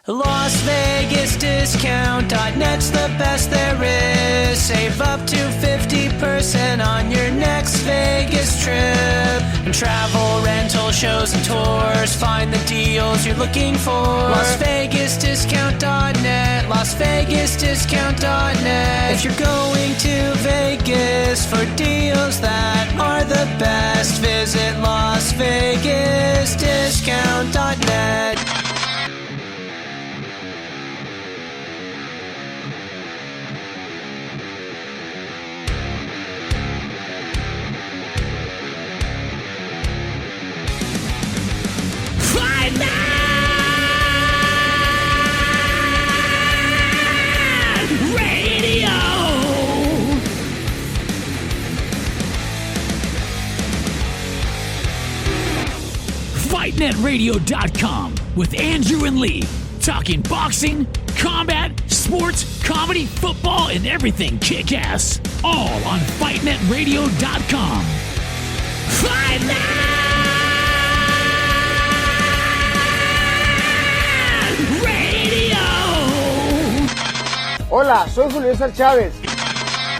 Las Vegas Discount.net's the best there is. Save up to 50% on your next Vegas trip. And travel, rental, shows, and tours. Find the deals you're looking for. Las Vegas Discount.net. Las Vegas Discount.net. If you're going to Vegas for deals that are the best, visit Las Vegas Discount.net. FightNetRadio.com with Andrew and Lee, talking boxing, combat, sports, comedy, football, and everything kick-ass. All on FightNetRadio.com. Fight Net Radio! Hola, soy Julio César Chávez.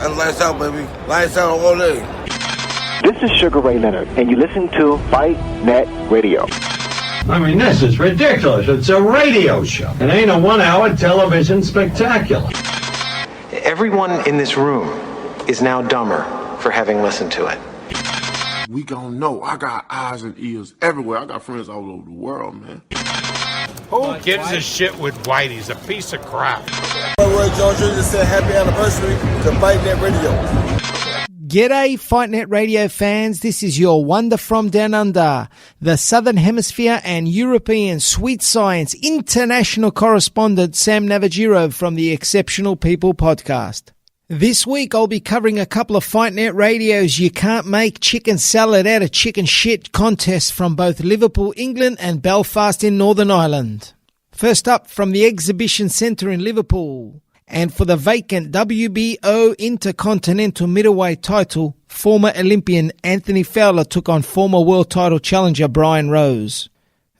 And lights out, baby. Lights out all day. This is Sugar Ray Leonard, and you listen to Fight Net Radio. I mean, this is ridiculous. It's a radio show. It ain't a one-hour television spectacular. Everyone in this room is now dumber for having listened to it. We gon' know. I got eyes and ears everywhere. I got friends all over the world, man. Who gives a shit with White? He's a piece of crap. Roy Jones Jr. said happy anniversary to Fight Net Radio. G'day, Fight Net Radio fans. This is your wonder from down under, the Southern Hemisphere and European sweet science international correspondent Sam Navagiro from the Exceptional People podcast. This week I'll be covering a couple of Fight Net Radio's You Can't Make Chicken Salad Out of Chicken Shit contests from both Liverpool, England and Belfast in Northern Ireland. First up, from the Exhibition Centre in Liverpool. And for the vacant WBO Intercontinental Middleweight title, former Olympian Anthony Fowler took on former world title challenger Brian Rose.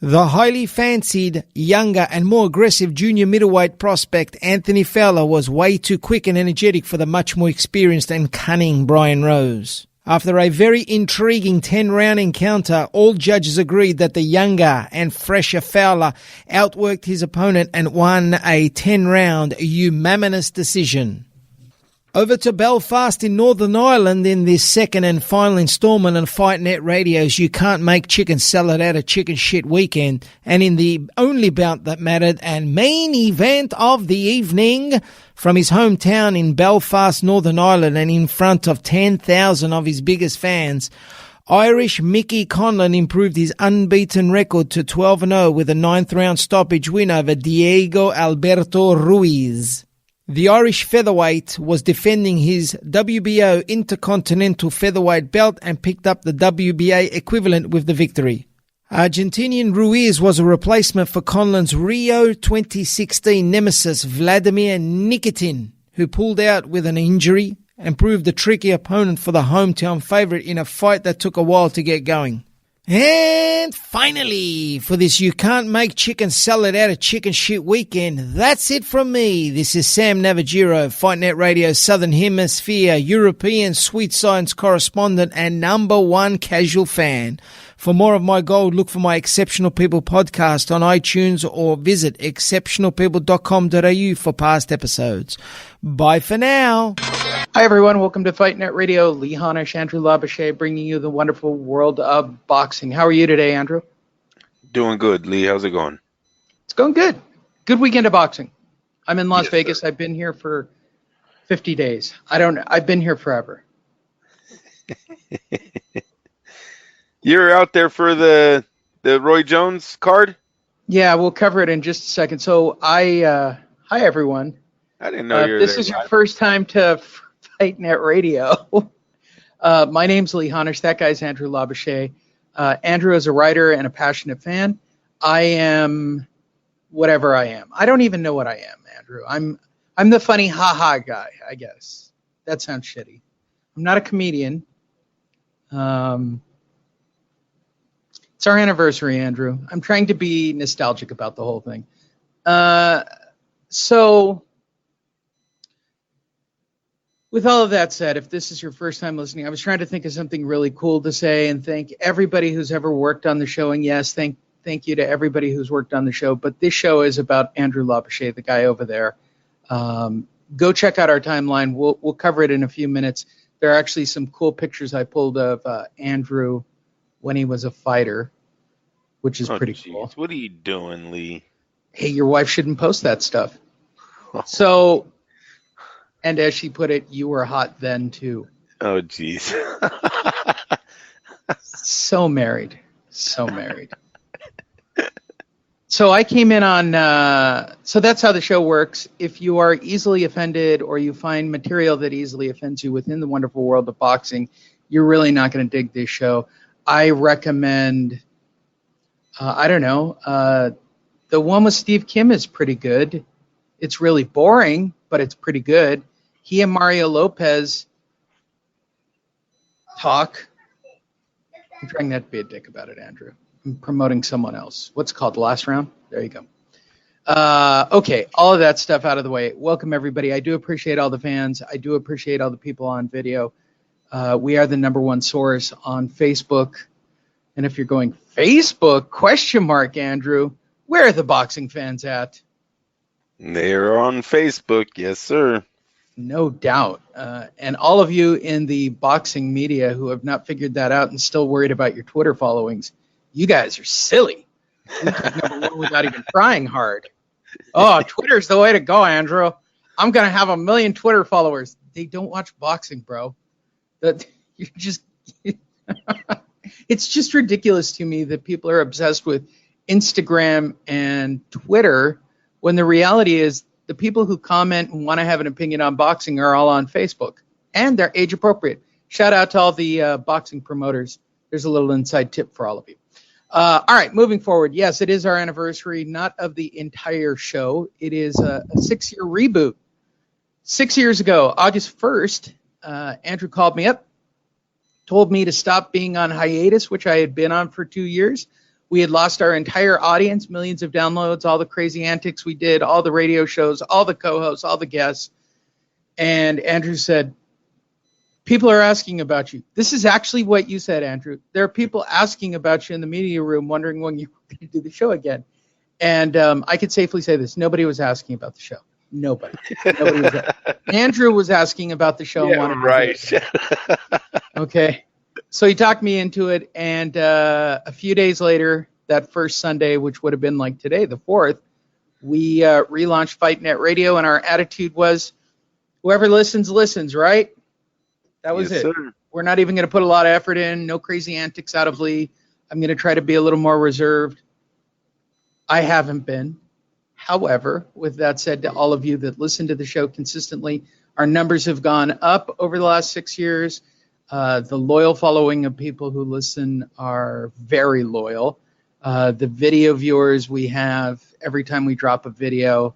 The highly fancied, younger and more aggressive junior middleweight prospect Anthony Fowler was way too quick and energetic for the much more experienced and cunning Brian Rose. After a very intriguing 10-round encounter, all judges agreed that the younger and fresher Fowler outworked his opponent and won a 10-round unanimous decision. Over to Belfast in Northern Ireland in this second and final installment of Fight Net Radio's You Can't Make Chicken Salad Out of Chicken Shit weekend, and in the only bout that mattered and main event of the evening, from his hometown in Belfast, Northern Ireland, and in front of 10,000 of his biggest fans, Irish Mickey Conlan improved his unbeaten record to 12-0 with a 9th-round stoppage win over Diego Alberto Ruiz. The Irish featherweight was defending his WBO Intercontinental Featherweight belt and picked up the WBA equivalent with the victory. Argentinian Ruiz was a replacement for Conlan's Rio 2016 nemesis Vladimir Nikitin, who pulled out with an injury and proved a tricky opponent for the hometown favourite in a fight that took a while to get going. And finally, for this You Can't Make Chicken Salad Out of Chicken Shit weekend, that's it from me. This is Sam Navagiro, Fight Net Radio Southern Hemisphere, European sweet science correspondent and number one casual fan. For more of my gold, look for my Exceptional People podcast on iTunes or visit exceptionalpeople.com.au for past episodes. Bye for now. Hi, everyone. Welcome to Fight Net Radio. Lee Honish, Andrew Labouche, bringing you the wonderful world of boxing. How are you today, Andrew? Doing good, Lee. How's it going? It's going good. Good weekend of boxing. I'm in Las Vegas. Sir. I've been here for 50 days. I've been here forever. You're out there for the Roy Jones card? Yeah, we'll cover it in just a second. So hi, everyone. I didn't know you were this there. Is your first time to Fight Net Radio. My name's Lee Honish. That guy's Andrew Labouche. Andrew is a writer and a passionate fan. I am whatever I am. I don't even know what I am, Andrew. I'm the funny ha-ha guy, I guess. That sounds shitty. I'm not a comedian. It's our anniversary, Andrew. I'm trying to be nostalgic about the whole thing. So, with all of that said, if this is your first time listening, I was trying to think of something really cool to say and thank everybody who's ever worked on the show. And yes, thank you to everybody who's worked on the show. But this show is about Andrew Labouche, the guy over there. Go check out our timeline. We'll cover it in a few minutes. There are actually some cool pictures I pulled of Andrew when he was a fighter, which is pretty cool. What are you doing, Lee? Hey, your wife shouldn't post that stuff. So, and as she put it, you were hot then too. Oh, jeez. So married. So I came in on, so that's how the show works. If you are easily offended or you find material that easily offends you within the wonderful world of boxing, you're really not going to dig this show. I recommend, the one with Steve Kim is pretty good. It's really boring, but it's pretty good. He and Mario Lopez talk. I'm trying not to be a dick about it, Andrew. I'm promoting someone else. What's it called? The Last Round? There you go. Okay, all of that stuff out of the way. Welcome, everybody. I do appreciate all the fans. I do appreciate all the people on video. We are the #1 source on Facebook. And if you're going, Facebook, ? Andrew, where are the boxing fans at? They're on Facebook, yes, sir. No doubt. And all of you in the boxing media who have not figured that out and still worried about your Twitter followings, you guys are silly. You took #1 without even trying hard. Oh, Twitter's the way to go, Andrew. I'm going to have 1 million Twitter followers. They don't watch boxing, bro. You're just... It's just ridiculous to me that people are obsessed with Instagram and Twitter when the reality is the people who comment and want to have an opinion on boxing are all on Facebook. And they're age appropriate. Shout out to all the boxing promoters. There's a little inside tip for all of you. All right, moving forward. Yes, it is our anniversary, not of the entire show. It is a 6-year reboot. 6 years ago, August 1st, Andrew called me up, told me to stop being on hiatus, which I had been on for 2 years. We had lost our entire audience, millions of downloads, all the crazy antics we did, all the radio shows, all the co-hosts, all the guests. And Andrew said, people are asking about you. This is actually what you said, Andrew. There are people asking about you in the media room, wondering when you're going to do the show again. And I could safely say this. Nobody was asking about the show. Nobody was Andrew was asking about the show. Yeah, right. Okay. So he talked me into it, and a few days later, that first Sunday, which would have been like today, the 4th, we relaunched Fight Net Radio, and our attitude was, whoever listens, listens, right? That was it. Sir. We're not even going to put a lot of effort in, no crazy antics out of Lee. I'm going to try to be a little more reserved. I haven't been. However, with that said, to all of you that listen to the show consistently, our numbers have gone up over the last 6 years. The loyal following of people who listen are very loyal. The video viewers we have every time we drop a video,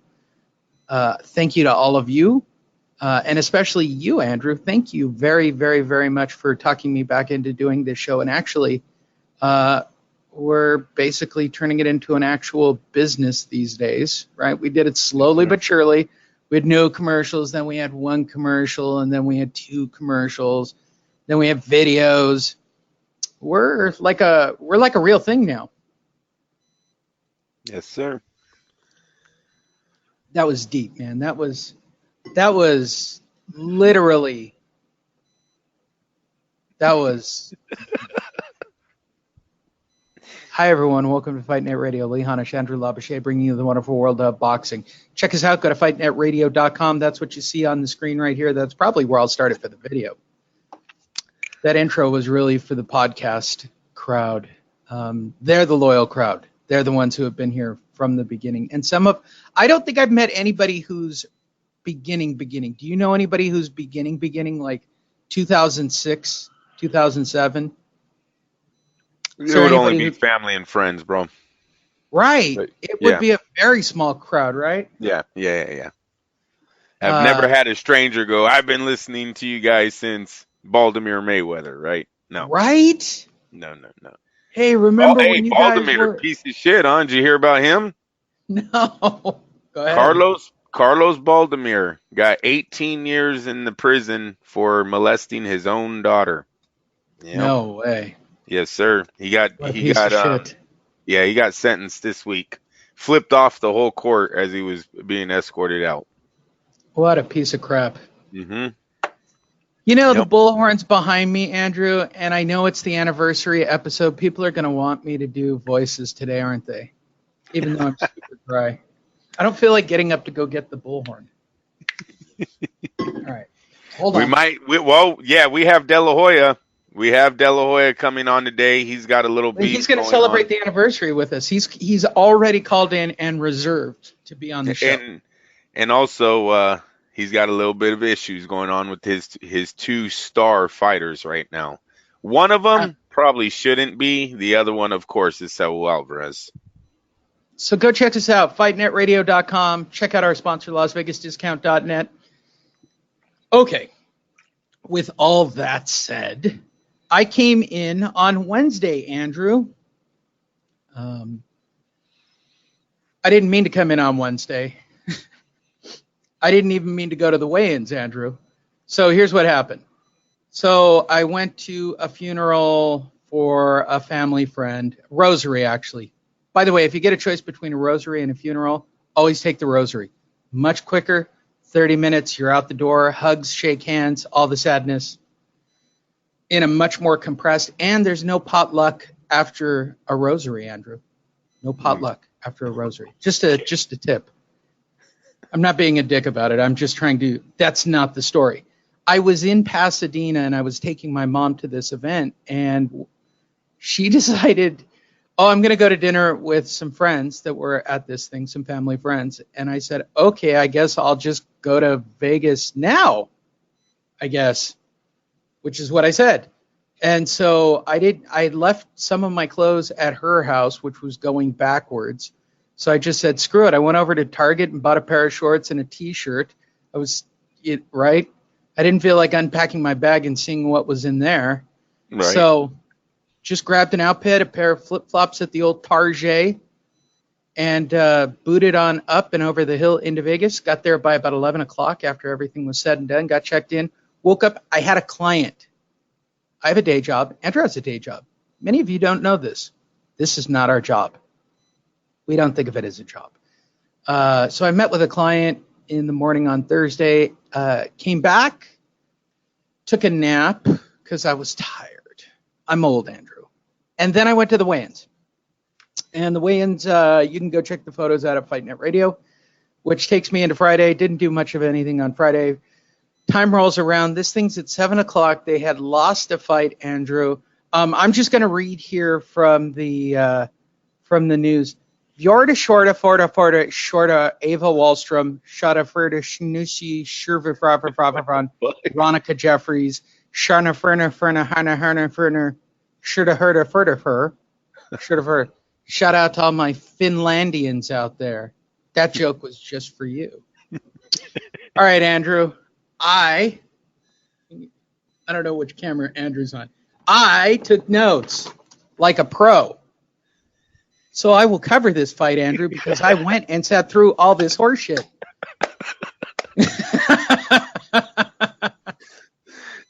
thank you to all of you, and especially you, Andrew. Thank you very, very, very much for talking me back into doing this show. And actually, we're basically turning it into an actual business these days, right? We did it slowly but surely. We had no commercials, then we had 1 commercial, and then we had 2 commercials. Then we have videos. We're like a real thing now. Yes, sir. That was deep, man. That was literally. That was. Hi, everyone. Welcome to Fight Net Radio. Lee Hanish, Andrew Labouche, bringing you the wonderful world of boxing. Check us out. Go to fightnetradio.com. That's what you see on the screen right here. That's probably where I'll start it for the video. That intro was really for the podcast crowd. They're the loyal crowd. They're the ones who have been here from the beginning. And I don't think I've met anybody who's beginning. Do you know anybody who's beginning, like 2006, 2007? It would only be family and friends, bro. Right. It would be a very small crowd, right? Yeah. I've never had a stranger go, I've been listening to you guys since Baltimore Mayweather, right? No. Right? No. Hey, remember when you Baltimore, guys were... piece of shit, huh? Did you hear about him? No. Go ahead. Carlos Baldomir got 18 years in the prison for molesting his own daughter. Yep. No way. Yes, sir. He got shit. Yeah, he got sentenced this week. Flipped off the whole court as he was being escorted out. What a piece of crap. Mm-hmm. You know, the bullhorn's behind me, Andrew, and I know it's the anniversary episode. People are going to want me to do voices today, aren't they? Even though I'm super dry. I don't feel like getting up to go get the bullhorn. All right. Hold on. We have De La Hoya. We have De La Hoya coming on today. He's got a little beat. He's going to celebrate the anniversary with us. He's already called in and reserved to be on the show. And also, he's got a little bit of issues going on with his two star fighters right now. One of them probably shouldn't be. The other one, of course, is Saul Alvarez. So go check us out, fightnetradio.com. Check out our sponsor, LasVegasDiscount.net. Okay. With all that said, I came in on Wednesday, Andrew. I didn't mean to come in on Wednesday. I didn't even mean to go to the weigh-ins, Andrew. So here's what happened. So I went to a funeral for a family friend, rosary actually. By the way, if you get a choice between a rosary and a funeral, always take the rosary. Much quicker, 30 minutes, you're out the door, hugs, shake hands, all the sadness in a much more compressed, and there's no potluck after a rosary, Andrew. No potluck after a rosary. Just a tip. I'm not being a dick about it. I'm just that's not the story. I was in Pasadena and I was taking my mom to this event, and she decided, I'm going to go to dinner with some friends that were at this thing, some family friends. And I said, okay, I guess I'll just go to Vegas now, I guess, which is what I said. And so I left some of my clothes at her house, which was going backwards. So I just said, screw it. I went over to Target and bought a pair of shorts and a T-shirt. Right? I didn't feel like unpacking my bag and seeing what was in there. Right. So just grabbed an outfit, a pair of flip-flops at the old Target, and booted on up and over the hill into Vegas. Got there by about 11 o'clock after everything was said and done. Got checked in. Woke up. I had a client. I have a day job. Andrew has a day job. Many of you don't know this. This is not our job. We don't think of it as a job. So I met with a client in the morning on Thursday, came back, took a nap because I was tired. I'm old, Andrew. And then I went to the weigh-ins. And the weigh-ins, you can go check the photos out at Fight Net Radio, which takes me into Friday. Didn't do much of anything on Friday. Time rolls around. This thing's at 7 o'clock. They had lost a fight, Andrew. I'm just going to read here from the news. Jorda Shorta Ava Wahlstrom, Shada Ferda Schnusi Shurva Frafra Ronica Jeffries, Sharna Ferna Hana Ferner, Shoulda Herda Ferda Shoulda Fer. Shout out to all my Finlandians out there. That joke was just for you. All right, Andrew. I don't know which camera Andrew's on. I took notes like a pro. So I will cover this fight, Andrew, because I went and sat through all this horse shit.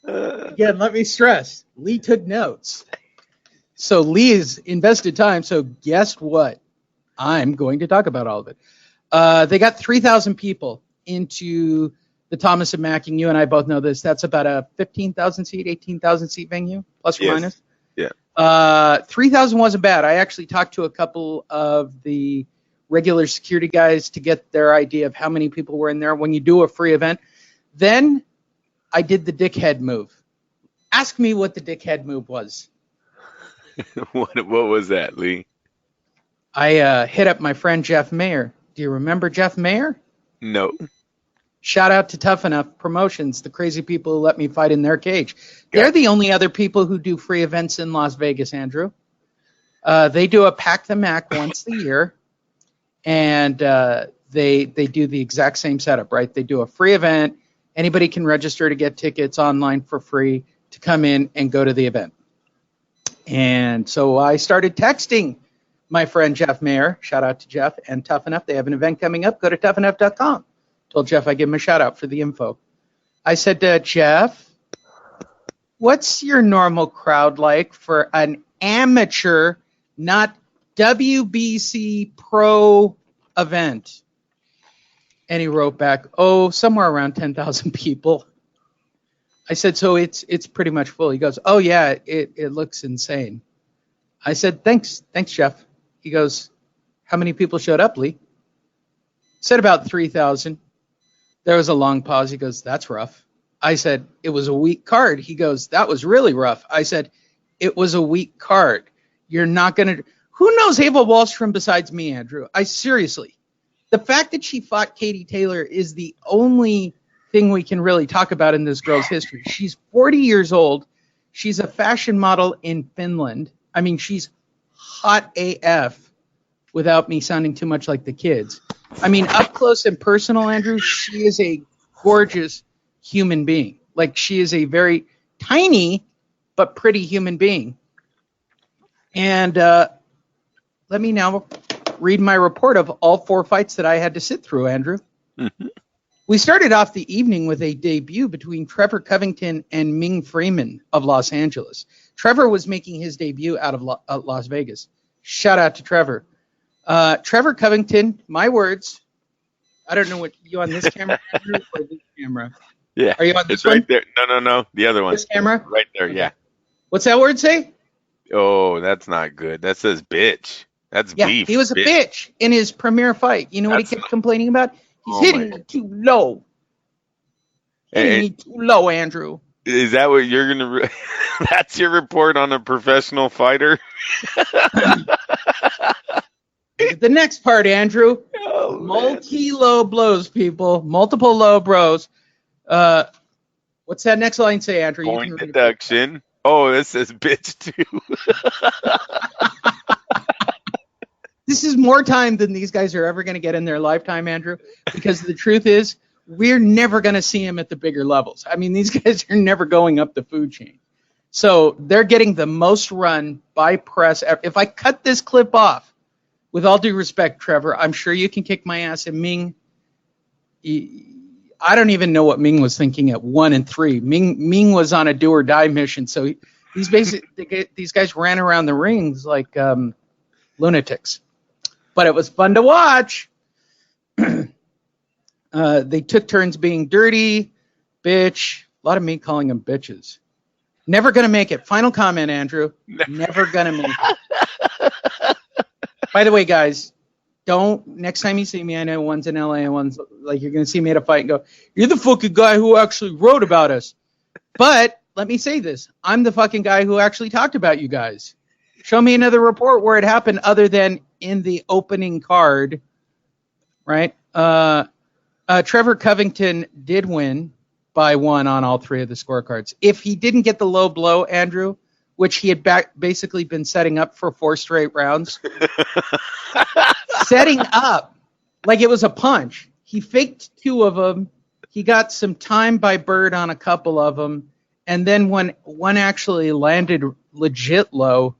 Again, let me stress, Lee took notes. So Lee's invested time, so guess what? I'm going to talk about all of it. They got 3,000 people into the Thomas and Mack, and you and I both know this. That's about a 15,000 seat, 18,000 seat venue, plus or minus. Yeah. 3,000 wasn't bad. I actually talked to a couple of the regular security guys to get their idea of how many people were in there when you do a free event. Then I did the dickhead move. Ask me what the dickhead move was. What was that, Lee? I hit up my friend Jeff Mayer. Do you remember Jeff Mayer? No. Shout out to Tough Enough Promotions, the crazy people who let me fight in their cage. They're the only other people who do free events in Las Vegas, Andrew. They do a Pack the Mac once a year, and they do the exact same setup, right? They do a free event. Anybody can register to get tickets online for free to come in and go to the event. And so I started texting my friend Jeff Mayer. Shout out to Jeff and Tough Enough. They have an event coming up. Go to toughenough.com. Told Jeff I'd give him a shout out for the info. I said to Jeff, what's your normal crowd like for an amateur, not WBC pro event? And he wrote back, somewhere around 10,000 people. I said, so it's pretty much full. He goes, oh yeah, it looks insane. I said, thanks, Jeff. He goes, how many people showed up, Lee? Said about 3,000. There was a long pause. He goes, that's rough. I said, it was a weak card. He goes, that was really rough. I said, it was a weak card. You're not going to... Who knows Ava Wahlstrom besides me, Andrew? Seriously. The fact that she fought Katie Taylor is the only thing we can really talk about in this girl's history. She's 40 years old. She's a fashion model in Finland. I mean, she's hot AF without me sounding too much like the kids. I mean, up close and personal, Andrew, she is a gorgeous human being. Like, she is a very tiny but pretty human being. And let me now read my report of all 4 fights that I had to sit through, Andrew. Mm-hmm. We started off the evening with a debut between Trevor Covington and Ming Freeman of Los Angeles. Trevor was making his debut out of Las Vegas. Shout out to Trevor. Trevor Covington, my words. I don't know what you on this camera, Andrew, or this camera. Yeah. Are you on this it's right there. No. The other one. This camera? Right there, okay. Yeah. What's that word say? Oh, that's not good. That says bitch. That's beef. He was a bitch in his premiere fight. You know what he kept complaining about? He's hitting me too low. Hitting me too low, Andrew. Is that what you're going to... That's your report on a professional fighter? The next part, Andrew. Oh, multi-low blows, people. Multiple low blows. What's that next line say, Andrew? Point deduction. Oh, this says bitch too. This is more time than these guys are ever going to get in their lifetime, Andrew, because the truth is we're never going to see them at the bigger levels. I mean, these guys are never going up the food chain. So they're getting the most run by press. If I cut this clip off, with all due respect, Trevor, I'm sure you can kick my ass. And Ming, I don't even know what Ming was thinking at 1 and 3. Ming was on a do or die mission. So these guys ran around the rings like lunatics. But it was fun to watch. They took turns being dirty, bitch. A lot of me calling them bitches. Never going to make it. Final comment, Andrew. Never going to make it. By the way, guys, next time you see me, I know one's in LA and one's like, you're going to see me at a fight and go, you're the fucking guy who actually wrote about us. But let me say this. I'm the fucking guy who actually talked about you guys. Show me another report where it happened other than in the opening card, right? Trevor Covington did win by 1 on all 3 of the scorecards. If he didn't get the low blow, Andrew, which he had basically been setting up for 4 straight rounds, setting up like it was a punch. He faked 2 of them. He got some time by Bird on a couple of them. And then when one actually landed legit low,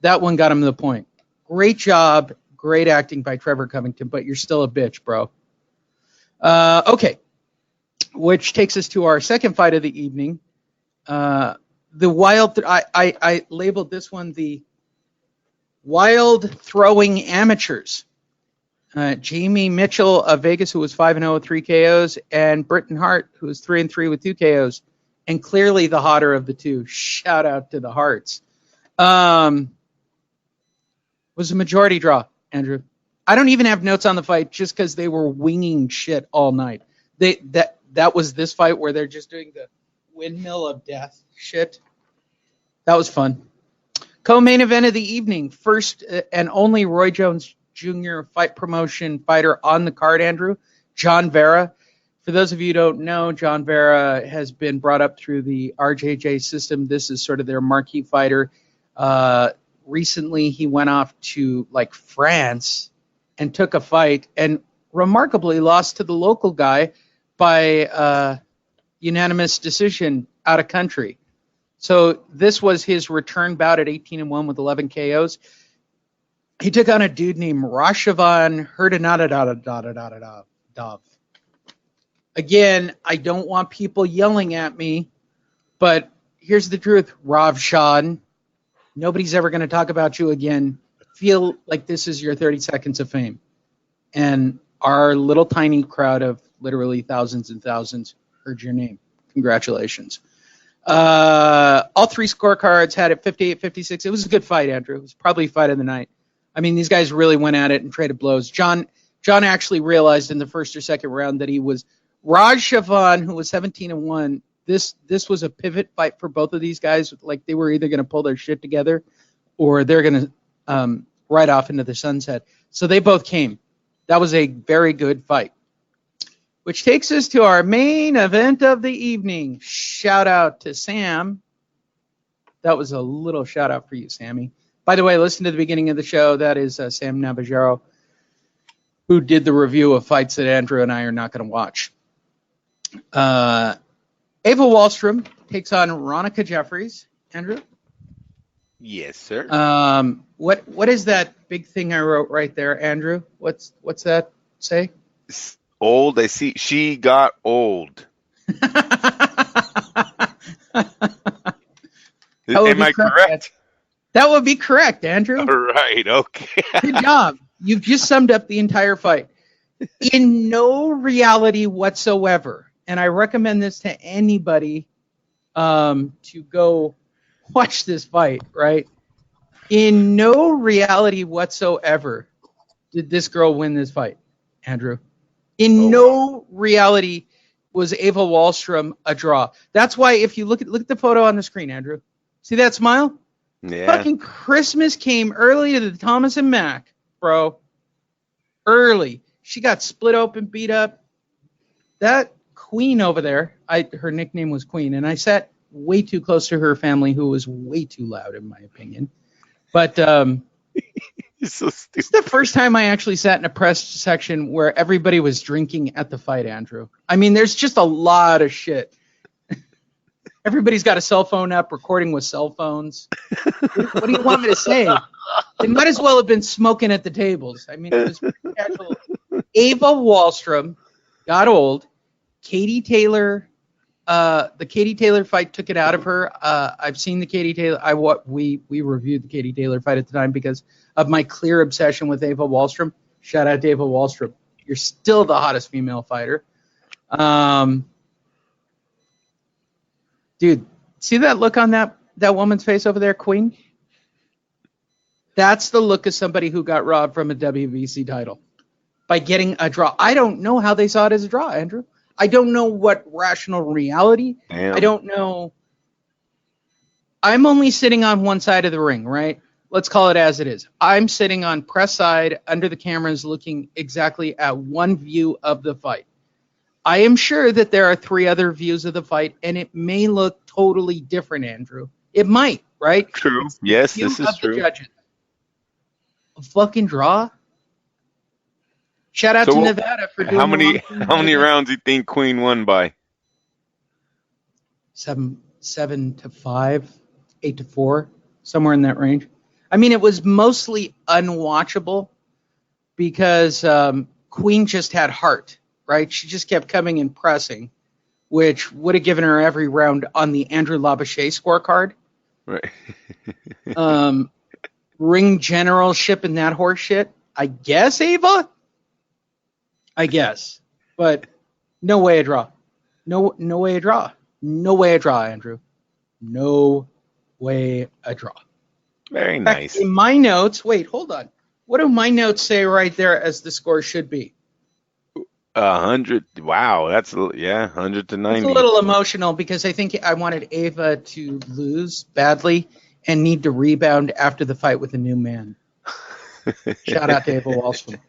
that one got him the point. Great job. Great acting by Trevor Covington, but you're still a bitch, bro. Okay. Which takes us to our second fight of the evening. The wild, I labeled this one the wild throwing amateurs. Jamie Mitchell of Vegas, who was 5-0 with 3 KOs, and Britton Hart, who was 3-3 with 2 KOs, and clearly the hotter of the two. Shout out to the Harts. Was a majority draw, Andrew. I don't even have notes on the fight just because they were winging shit all night. That was this fight where they're just doing the windmill of death shit. That was fun. Co-main event of the evening. First and only Roy Jones Jr. fight promotion fighter on the card, Andrew. John Vera. For those of you who don't know, John Vera has been brought up through the RJJ system. This is sort of their marquee fighter. Recently, he went off to France and took a fight and remarkably lost to the local guy by unanimous decision out of country. So this was his return bout at 18-1 with 11 KOs. He took on a dude named Rashavan Hurdanadadadadadadadov. Again, I don't want people yelling at me, but here's the truth, Ravshan. Nobody's ever going to talk about you again. Feel like this is your 30 seconds of fame. And our little tiny crowd of literally thousands and thousands heard your name. Congratulations. All three scorecards had it 58-56. It was a good fight, Andrew. It was probably fight of the night. I mean, these guys really went at it and traded blows. John actually realized in the first or second round that he was Raj Shavan, who was 17-1. This was a pivot fight for both of these guys. Like, they were either going to pull their shit together or they're going to ride off into the sunset. So they both came. That was a very good fight. Which takes us to our main event of the evening. Shout out to Sam. That was a little shout out for you, Sammy. By the way, listen to the beginning of the show. That is Sam Navajero, who did the review of fights that Andrew and I are not going to watch. Ava Wahlstrom takes on Ronica Jeffries. Andrew? Yes, sir. What is that big thing I wrote right there, Andrew? What's that say? Old. I see. She got old. Am I correct? That would be correct, Andrew. All right. Okay. Good job. You've just summed up the entire fight. In no reality whatsoever, and I recommend this to anybody to go watch this fight, right? In no reality whatsoever did this girl win this fight, Andrew. In no reality was Ava Wahlstrom a draw. That's why if you look at the photo on the screen, Andrew, see that smile? Yeah. Fucking Christmas came early to the Thomas and Mack, bro. Early. She got split open, beat up. That queen over there, her nickname was Queen, and I sat way too close to her family, who was way too loud, in my opinion. But You're so stupid. it's the first time I actually sat in a press section where everybody was drinking at the fight, Andrew. I mean, there's just a lot of shit. Everybody's got a cell phone up, recording with cell phones. What do you want me to say? They might as well have been smoking at the tables. I mean, it was pretty casual. Ava Wahlstrom got old. Katie Taylor, the Katie Taylor fight took it out of her. I've seen the Katie Taylor. We reviewed the Katie Taylor fight at the time because of my clear obsession with Ava Wahlstrom. Shout out to Ava Wahlstrom. You're still the hottest female fighter. Dude, see that look on that woman's face over there, Queen? That's the look of somebody who got robbed from a WBC title by getting a draw. I don't know how they saw it as a draw, Andrew. I don't know what rational reality. Damn. I don't know. I'm only sitting on one side of the ring, right? Let's call it as it is. I'm sitting on press side under the cameras looking exactly at one view of the fight. I am sure that there are three other views of the fight, and it may look totally different, Andrew. It might, right? True. Yes, this is true. Judges. A fucking draw? Shout out to Nevada for doing how many rounds do you think Queen won by? 7-5, 8-4, somewhere in that range. I mean, it was mostly unwatchable because Queen just had heart, right? She just kept coming and pressing, which would have given her every round on the Andrew Labouche scorecard. Right. Ring generalship and that horse shit. I guess, Ava? I guess. But no way a draw. No way a draw. No way a draw, Andrew. No way a draw. Very nice. In my notes, wait, hold on. What do my notes say right there as the score should be? 100. Wow, that's 100 to 90. It's a little emotional because I think I wanted Ava to lose badly and need to rebound after the fight with a new man. Shout out to Ava Wahlstrom.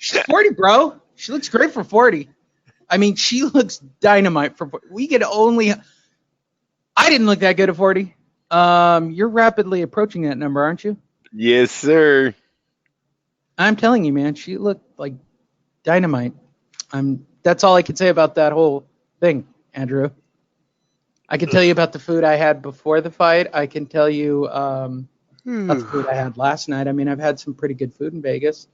She's 40, bro. She looks great for 40. I mean, she looks dynamite for 40. I didn't look that good at 40. You're rapidly approaching that number, aren't you? Yes, sir. I'm telling you, man, she looked like dynamite. That's all I can say about that whole thing, Andrew. I can tell you about the food I had before the fight. I can tell you That's the food I had last night. I mean, I've had some pretty good food in Vegas.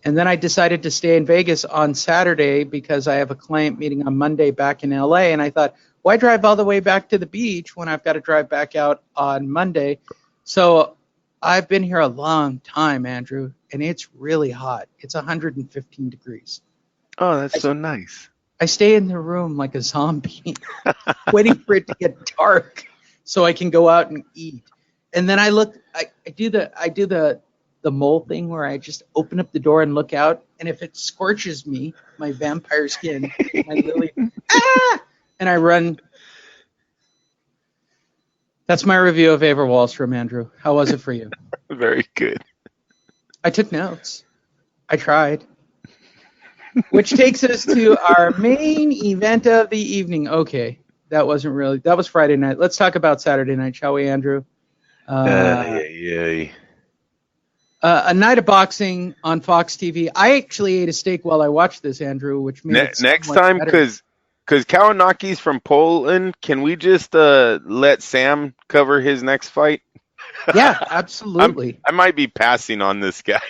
And then I decided to stay in Vegas on Saturday because I have a client meeting on Monday back in LA. And I thought, why drive all the way back to the beach when I've got to drive back out on Monday? So I've been here a long time, Andrew, and it's really hot. It's 115 degrees. Oh, that's so nice. I stay in the room like a zombie, waiting for it to get dark so I can go out and eat. And then I do the mole thing where I just open up the door and look out, and if it scorches me, my vampire skin, my lily, and I run. That's my review of Eivor Wahlstrom, Andrew. How was it for you? Very good. I took notes. I tried. Which takes us to our main event of the evening. Okay, that was Friday night. Let's talk about Saturday night, shall we, Andrew? A night of boxing on Fox TV. I actually ate a steak while I watched this, Andrew, which made it so next much time, better. because Kownacki's from Poland, can we just let Sam cover his next fight? Yeah, absolutely. I might be passing on this guy.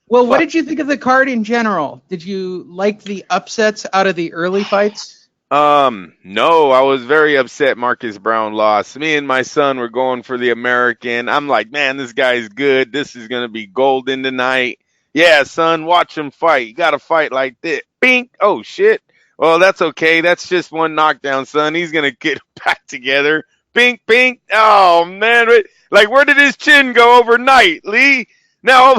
Well, what did you think of the card in general? Did you like the upsets out of the early fights? No, I was very upset Marcus Brown lost. Me and my son were going for the American. I'm like, man, this guy's good. This is going to be golden tonight. Yeah, son, watch him fight. You got to fight like this. Bink. Oh, shit. Well, that's okay. That's just one knockdown, son. He's going to get back together. Bink, bink. Oh, man. Like, where did his chin go overnight, Lee? Now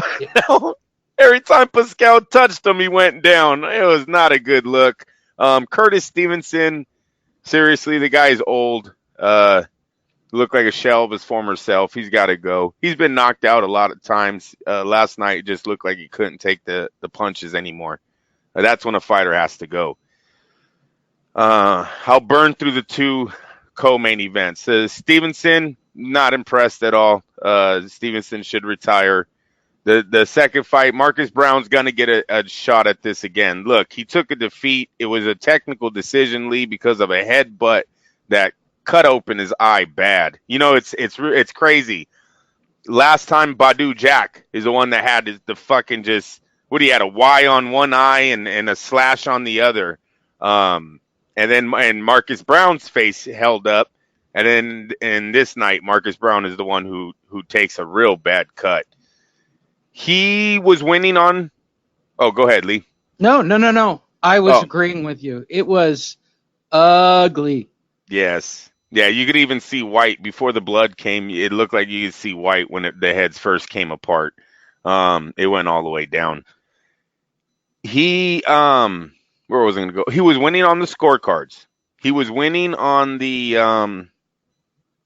every time Pascal touched him, he went down. It was not a good look. Curtis Stevenson, seriously, the guy's old. Looked like a shell of his former self. He's got to go. He's been knocked out a lot of times. Last night, it just looked like he couldn't take the punches anymore. That's when a fighter has to go. I'll burn through the two co-main events. Stevenson, not impressed at all. Stevenson should retire. The second fight, Marcus Brown's going to get a shot at this again. Look, he took a defeat. It was a technical decision, Lee, because of a headbutt that cut open his eye bad. You know, it's crazy. Last time Badu Jack is the one that had the fucking he had a Y on one eye and a slash on the other. And Marcus Brown's face held up. And then this night, Marcus Brown is the one who takes a real bad cut. He was winning on. Oh, go ahead, Lee. No. I was agreeing with you. It was ugly. Yes. Yeah, you could even see white before the blood came. It looked like you could see white when the heads first came apart. It went all the way down. Where was I going to go? He was winning on the scorecards. He was winning on the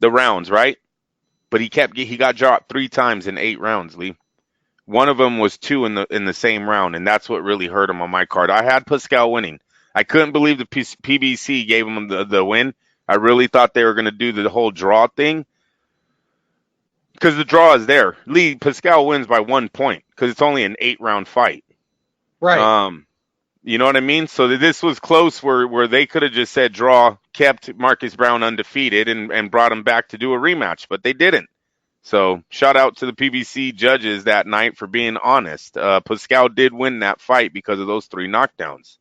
rounds, right? But he got dropped 3 times in 8 rounds, Lee. One of them was 2 in the same round, and that's what really hurt him on my card. I had Pascal winning. I couldn't believe the PBC gave him the win. I really thought they were going to do the whole draw thing because the draw is there. Lee, Pascal wins by 1 point because it's only an 8-round fight. Right. You know what I mean? So this was close where they could have just said draw, kept Marcus Brown undefeated, and brought him back to do a rematch, but they didn't. So shout out to the PBC judges that night for being honest. Pascal did win that fight because of those 3 knockdowns.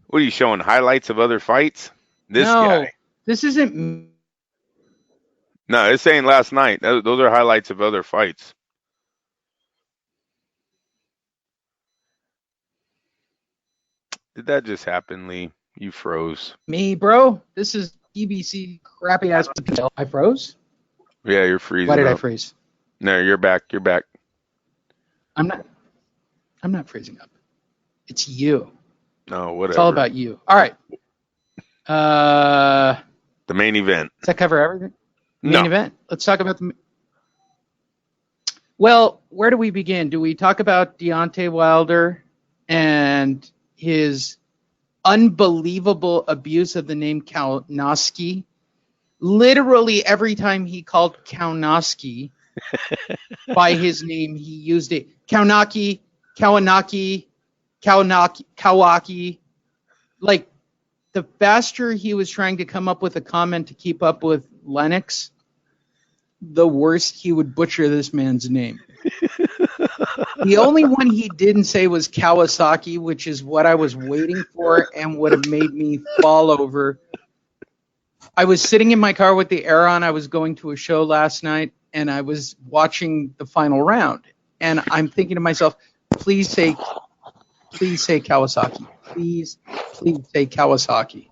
What are you showing? Highlights of other fights? This guy. This isn't. No, it's saying last night. Those are highlights of other fights. Did that just happen, Lee? You froze. Me, bro. This is PBC crappy ass. I froze? Yeah, you're freezing. Why did up. I freeze? No, you're back. You're back. I'm not freezing up. It's you. No, whatever. It's all about you. All right. The main event. Does that cover everything? No. Main event. Let's talk about the. Well, where do we begin? Do we talk about Deontay Wilder and his unbelievable abuse of the name Kownacki? Literally every time he called Kownacki by his name, he used it. Kownacki. Like, the faster he was trying to come up with a comment to keep up with Lennox, the worse he would butcher this man's name. The only one he didn't say was Kawasaki, which is what I was waiting for and would have made me fall over. I was sitting in my car with the air on. I was going to a show last night, and I was watching the final round. And I'm thinking to myself, please say Kawasaki. Please say Kawasaki.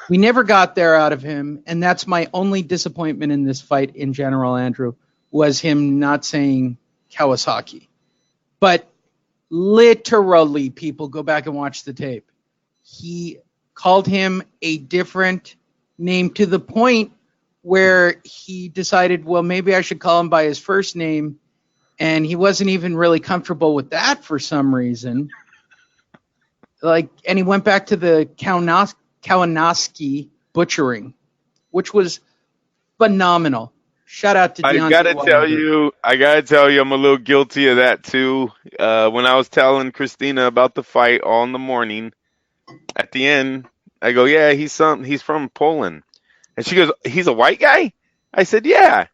We never got there out of him, and that's my only disappointment in this fight in general, Andrew, was him not saying Kawasaki. But literally, people, go back and watch the tape. He called him a different name to the point where he decided, well, maybe I should call him by his first name, and he wasn't even really comfortable with that for some reason. And he went back to the Kownacki butchering, which was phenomenal. Shout out to Deontay I gotta tell you, I'm a little guilty of that too. When I was telling Christina about the fight all in the morning, at the end, I go, yeah, he's from Poland. And she goes, he's a white guy? I said, yeah.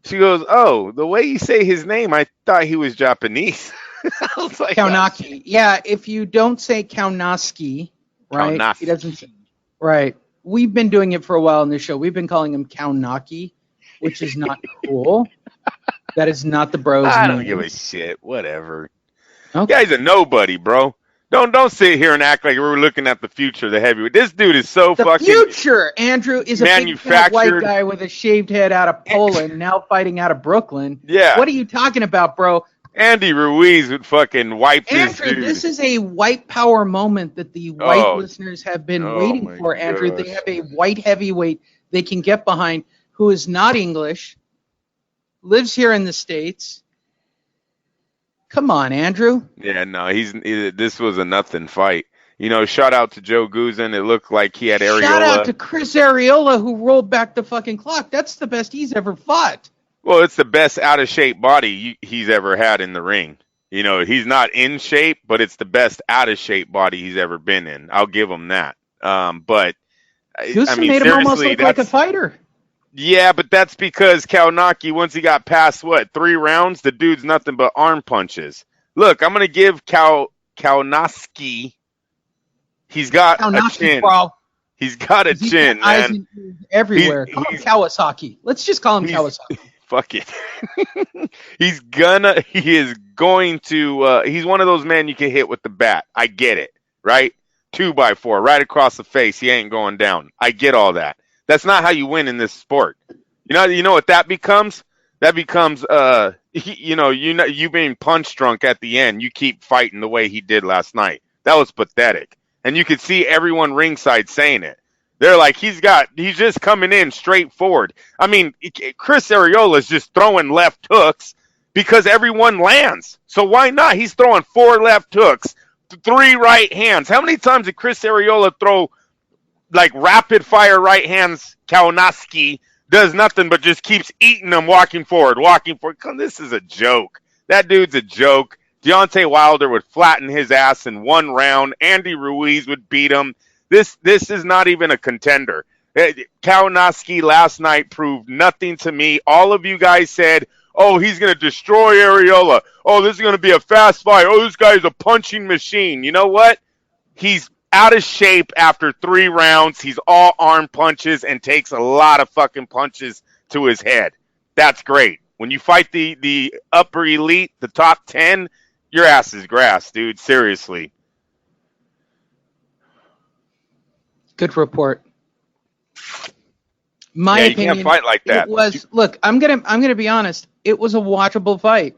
She goes, oh, the way you say his name, I thought he was Japanese. I was like, Kownacki. Oh. Yeah, if you don't say Kownacki, right? Kownacki. He doesn't say, right. We've been doing it for a while in this show. We've been calling him Kownacki, which is not cool. That is not the bro's name. I don't give a shit. Whatever. Okay. Guy's a nobody, bro. Don't sit here and act like we're looking at the future of the heavyweight. This dude is so the fucking future. Andrew is a big manufactured white guy with a shaved head out of Poland, now fighting out of Brooklyn. Yeah. What are you talking about, bro? Andy Ruiz would fucking wipe this Andrew, dude. this is a white power moment that the white listeners have been waiting for, Andrew. gosh. They have a white heavyweight they can get behind who is not English, lives here in the States. Come on, Andrew. Yeah, no, this was a nothing fight. You know, shout out to Joe Guzan. It looked like he had Arreola. Shout out to Chris Arreola, who rolled back the fucking clock. That's the best he's ever fought. Well, it's the best out-of-shape body he's ever had in the ring. You know, he's not in shape, but it's the best out-of-shape body he's ever been in. I'll give him that. But Guzan made him almost look like a fighter. Yeah, but that's because Kownacki, once he got past, 3 rounds, the dude's nothing but arm punches. Look, I'm going to give Kownacki, he's got a chin. Bro. He's got a chin, man. Everywhere. Call him Kawasaki. Let's just call him Kawasaki. Fuck it. He's one of those men you can hit with the bat. I get it, right? 2x4, right across the face. He ain't going down. I get all that. That's not how you win in this sport. You know what that becomes? That becomes, you being punch drunk at the end. You keep fighting the way he did last night. That was pathetic. And you could see everyone ringside saying it. They're like, he's just coming in straight forward. I mean, Chris Arreola is just throwing left hooks because everyone lands. So why not? He's throwing 4 left hooks, 3 right hands. How many times did Chris Arreola throw like rapid fire right hands? Kownacki does nothing but just keeps eating them, walking forward. This is a joke. That dude's a joke. Deontay Wilder would flatten his ass in 1 round. Andy Ruiz would beat him. This is not even a contender. Kownacki last night proved nothing to me. All of you guys said, oh, he's going to destroy Arreola. Oh, this is going to be a fast fight. Oh, this guy's a punching machine. You know what? He's out of shape after 3 rounds. He's all arm punches and takes a lot of fucking punches to his head. That's great. When you fight the upper elite, the top 10, your ass is grass, dude. Seriously. Good report. My opinion, you can't fight like that. It was. Look, I'm gonna be honest. It was a watchable fight.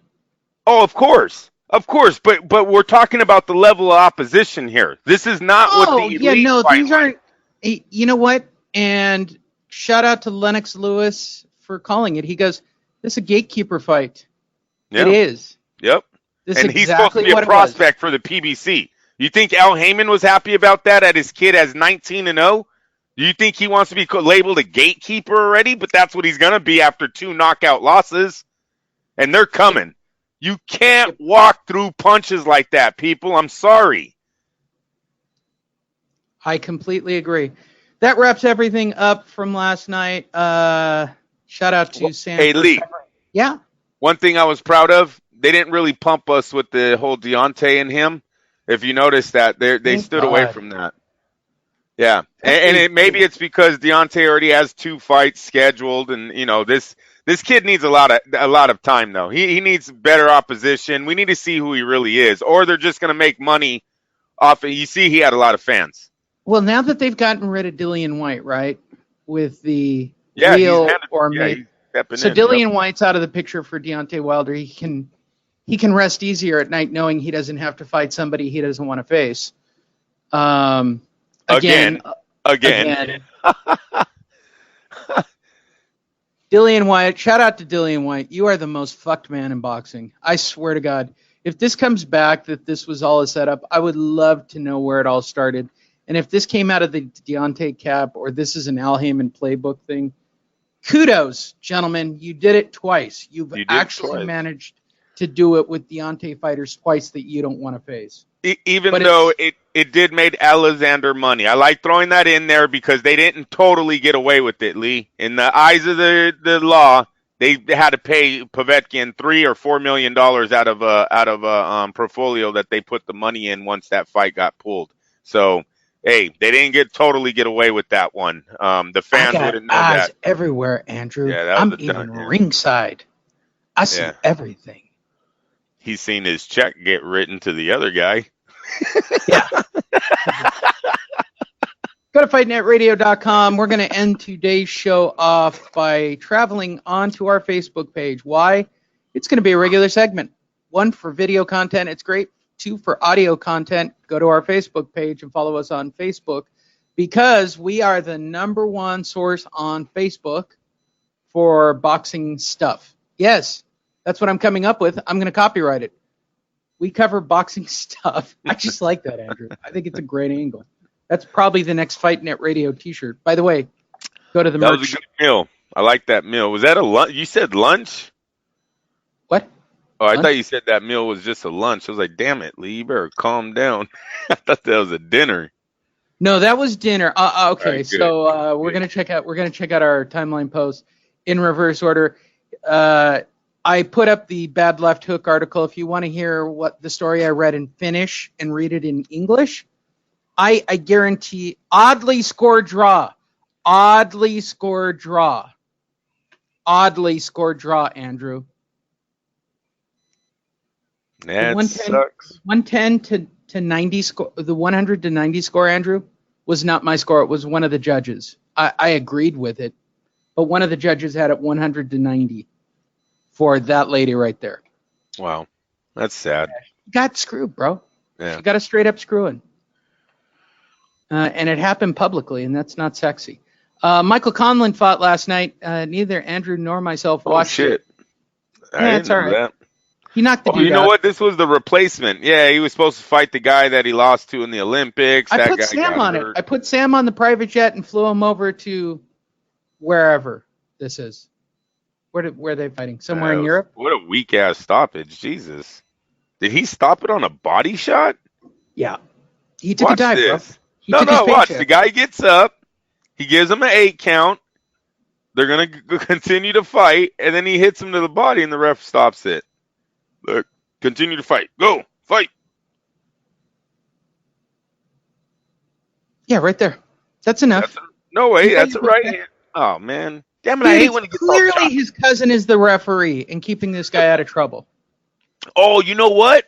Oh, of course, but we're talking about the level of opposition here. This is not what the elite fight these aren't. You know what? And shout out to Lennox Lewis for calling it. He goes, "This is a gatekeeper fight." Yeah. It is. Yep. This and is he's exactly supposed to be what a prospect for the PBC. You think Al Heyman was happy about that at his kid as 19-0? Do you think he wants to be labeled a gatekeeper already? But that's what he's going to be after 2 knockout losses. And they're coming. You can't walk through punches like that, people. I'm sorry. I completely agree. That wraps everything up from last night. Shout out to Sam. Hey, Lee. Yeah. One thing I was proud of, they didn't really pump us with the whole Deontay and him. If you notice that, they stood away from that. Yeah, and maybe it's because Deontay already has 2 fights scheduled, and this kid needs a lot of time though. He needs better opposition. We need to see who he really is, or they're just gonna make money off it. You see, he had a lot of fans. Well, now that they've gotten rid of Dillian White, right, with the real or made. So Dillian White's out of the picture for Deontay Wilder. He can rest easier at night knowing he doesn't have to fight somebody he doesn't want to face. Again. Dillian White, shout out to Dillian White. You are the most fucked man in boxing. I swear to God. If this comes back that this was all a setup, I would love to know where it all started. And if this came out of the Deontay cap or this is an Al Heyman playbook thing, kudos, gentlemen. You did it twice. You've actually managed to do it with Deontay fighters twice that you don't want to face. Even though it did make Alexander money. I like throwing that in there because they didn't totally get away with it, Lee. In the eyes of the law, they had to pay Povetkin $3 or $4 million out of a portfolio that they put the money in once that fight got pulled. So, hey, they didn't totally get away with that one. The fans wouldn't know eyes that. Everywhere, Andrew. Yeah, I'm even ringside. I see everything. He's seen his check get written to the other guy. Yeah. Go to fightnetradio.com. We're going to end today's show off by traveling onto our Facebook page. Why? It's going to be a regular segment. 1, for video content. It's great. 2, for audio content. Go to our Facebook page and follow us on Facebook because we are the #1 source on Facebook for boxing stuff. Yes, that's what I'm coming up with. I'm going to copyright it. We cover boxing stuff. I just like that, Andrew. I think it's a great angle. That's probably the next Fight Net Radio T-shirt. By the way, go to the merch. That was a good meal. I like that meal. Was that a lunch? You said lunch? What? Oh, I thought you said that meal was just a lunch. I was like, damn it, Lee, you better calm down. I thought that was a dinner. No, that was dinner. Okay, right, so we're gonna check out our timeline post in reverse order. I put up the Bad Left Hook article. If you want to hear what the story I read in Finnish and read it in English, I guarantee oddly scored draw, Andrew. That sucks. 110 to 90 score. The 100 to 90 score, Andrew, was not my score. It was one of the judges. I agreed with it, but one of the judges had it 100 to 90 for that lady right there. Wow, that's sad. Got screwed, bro. Yeah. She got a straight up screwing. And it happened publicly, and that's not sexy. Michael Conlon fought last night. Neither Andrew nor myself watched it. I didn't know that. He knocked the dude You know out. what? This was the replacement. Yeah, he was supposed to fight the guy that he lost to in the Olympics. I That put guy Sam got on hurt. it. I put Sam on the private jet and flew him over to wherever this is. Where are they fighting? Somewhere in Europe? What a weak ass stoppage. Jesus. Did he stop it on a body shot? Yeah. He took a dive, bro. He No, took his watch. paycheck. The guy gets up. He gives him an 8 count. They're going to continue to fight, and then he hits him to the body, and the ref stops it. Look, continue to fight. Go, fight. Yeah, right there. That's enough. No way, that's a right hand. Oh, man. Damn it, I hate when he gets all Clearly chopped. his cousin is the referee and keeping this guy out of trouble. Oh, you know what?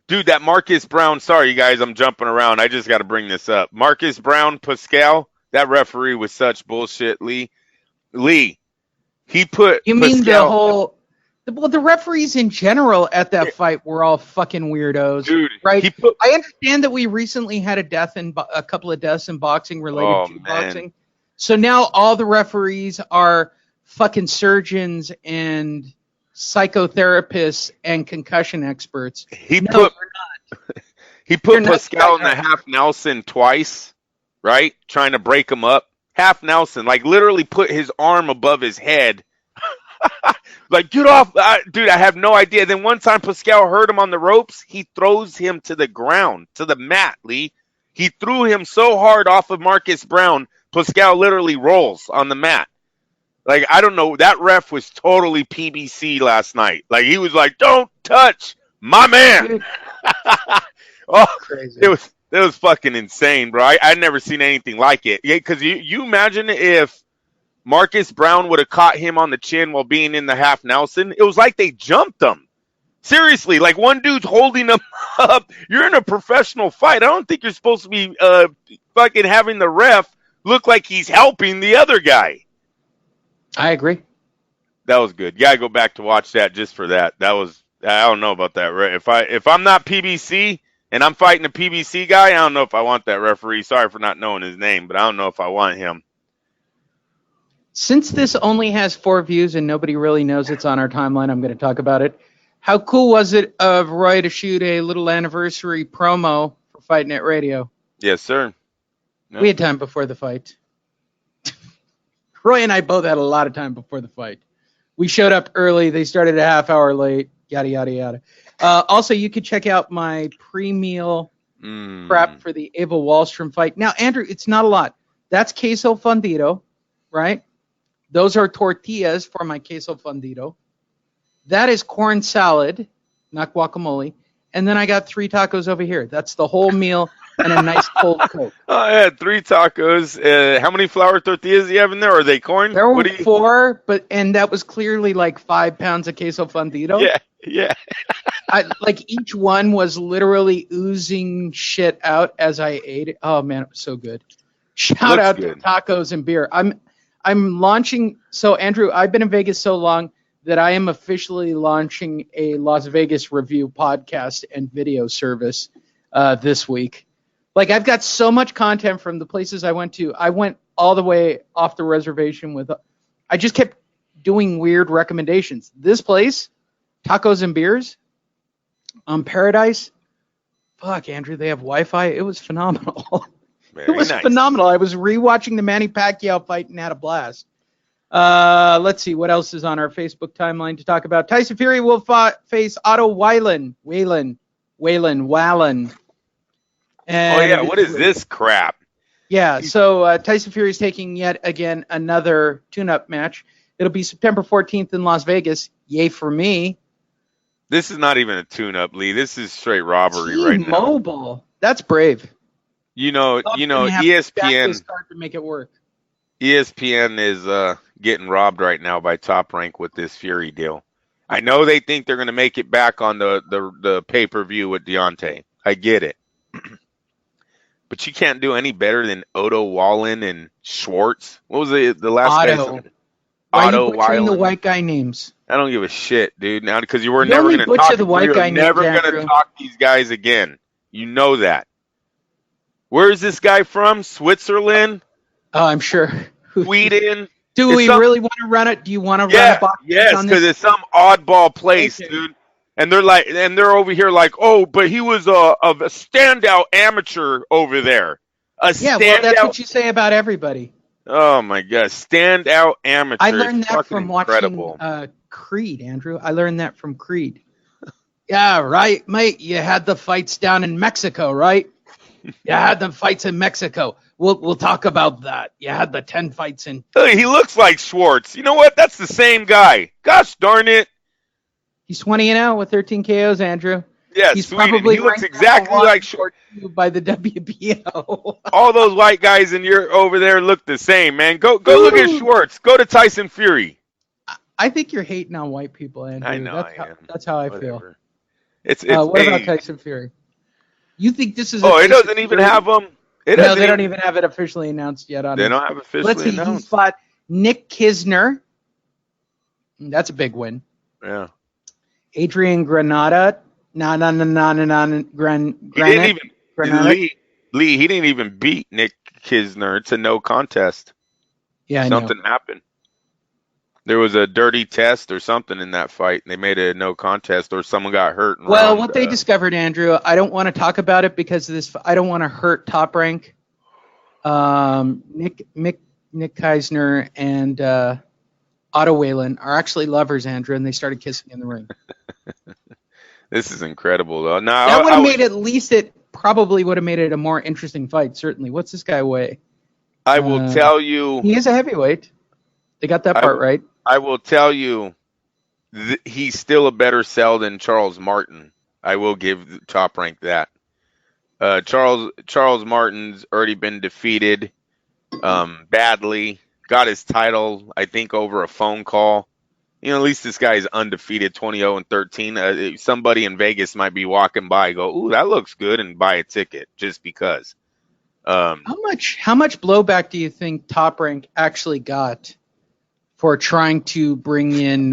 Dude, that Marcus Brown, sorry, you guys, I'm jumping around. I just got to bring this up. Marcus Brown, Pascal, that referee was such bullshit, Lee. He put You mean Pascal, the referees in general at that fight were all fucking weirdos, dude, right? he put, I understand that we recently had a couple of deaths in boxing related to boxing. So now all the referees are fucking surgeons and psychotherapists and concussion experts. He They're put not Pascal in the half Nelson twice, right? Trying to break him up. Half Nelson, like literally put his arm above his head. Like, get off. Dude, I have no idea. Then one time Pascal hurt him on the ropes. He throws him to the ground, to the mat, Lee. He threw him so hard off of Marcus Brown, Pascal literally rolls on the mat. Like, I don't know. That ref was totally PBC last night. Like, he was like, don't touch my man. Oh, Crazy. It was fucking insane, bro. I'd never seen anything like it. Yeah, because you imagine if Marcus Brown would have caught him on the chin while being in the half Nelson. It was like they jumped him. Seriously, like one dude's holding him up. You're in a professional fight. I don't think you're supposed to be fucking having the ref look like he's helping the other guy. I agree. That was good. You gotta go back to watch that just for that. I don't know about that. If I'm not PBC and I'm fighting a PBC guy, I don't know if I want that referee. Sorry for not knowing his name, but I don't know if I want him. Since this only has 4 views and nobody really knows it's on our timeline, I'm going to talk about it. How cool was it of Roy to shoot a little anniversary promo for Fight Net Radio? Yes, sir. No. We had time before the fight. Roy and I both had a lot of time before the fight. We showed up early. They started a half hour late. Yada, yada, yada. Also, you could check out my pre-meal prep for the Ava Wahlstrom fight. Now, Andrew, it's not a lot. That's queso fundido, right? Those are tortillas for my queso fundido. That is corn salad, not guacamole. And then I got 3 tacos over here. That's the whole meal and a nice cold Coke. Oh, I had 3 tacos. How many flour tortillas do you have in there? Are they corn? There were 4, and that was clearly like 5 pounds of queso fundido. Yeah. Like each one was literally oozing shit out as I ate it. Oh man, it was so good. Shout out to tacos and beer. I'm launching. So Andrew, I've been in Vegas so long that I am officially launching a Las Vegas review podcast and video service this week. Like, I've got so much content from the places I went to. I went all the way off the reservation I just kept doing weird recommendations. This place, tacos and beers, Paradise. Fuck, Andrew, they have Wi-Fi. It was phenomenal. It was phenomenal. I was rewatching the Manny Pacquiao fight and had a blast. Let's see what else is on our Facebook timeline to talk about. Tyson Fury will face Otto Wallin. And what is this crap? Yeah, so Tyson Fury is taking yet again another tune-up match. It'll be September 14th in Las Vegas. Yay for me. This is not even a tune-up, Lee. This is straight robbery right now. T-Mobile. That's brave. You know, ESPN start to make it work. ESPN is getting robbed right now by Top Rank with this Fury deal. I know they think they're going to make it back on the pay-per-view with Deontay. I get it. But you can't do any better than Otto Wallin and Schwartz. What was the last Otto. guy? Why Otto are you butchering Wallin. the white guy names? I don't give a shit, dude. Now because you were You never only going to butcher talk. the white guy You're never names, going to Andrew. talk these guys again. You know that. Where is this guy from? Switzerland? Oh, I'm sure. Sweden? Do we really want to run it? Do you want to run a box? Yes, because it's some oddball place, dude. And they're over here like, oh, but he was a standout amateur over there. Yeah, well, that's what you say about everybody. Oh my God, standout amateur. I learned that from incredible. watching Creed, Andrew. I learned that from Creed. Yeah, right, mate. You had the fights down in Mexico, right? You had the fights in Mexico. We'll talk about that. You had the 10 fights in. Hey, he looks like Schwartz. You know what? That's the same guy. Gosh darn it. He's 20-0 with 13 KOs, Andrew. Yeah, he's Sweden. probably He looks exactly like Schwartz. By the WBO. All those white guys in your over there look the same, man. Go look at Schwartz. Go to Tyson Fury. I think you're hating on white people, Andrew. I know That's how I feel. It's what about Tyson Fury? You think this is? It doesn't even have them. No, they don't even have it officially announced yet. They don't have officially announced. Let's see. He fought Nick Kisner. That's a big win. Yeah. Adrian Granada. Lee, he didn't even beat Nick Kisner. It's a no contest. Yeah, something happened. There was a dirty test or something in that fight, and they made it a no contest, or someone got hurt. What they discovered, Andrew, I don't want to talk about it because of this. I don't want to hurt Top Rank. Nick Kisner and Otto Wallin are actually lovers, Andrew, and they started kissing in the ring. This is incredible, though. That would have made at least it probably would have made it a more interesting fight, certainly. What's this guy weigh? I will tell you. He is a heavyweight. They got that part right. I will tell you, he's still a better sell than Charles Martin. I will give Top Rank that. Charles Martin's already been defeated badly. Got his title, I think, over a phone call. At least this guy is undefeated, 20-13. Somebody in Vegas might be walking by, go, "Ooh, that looks good," and buy a ticket just because. How much blowback do you think Top Rank actually got for trying to bring in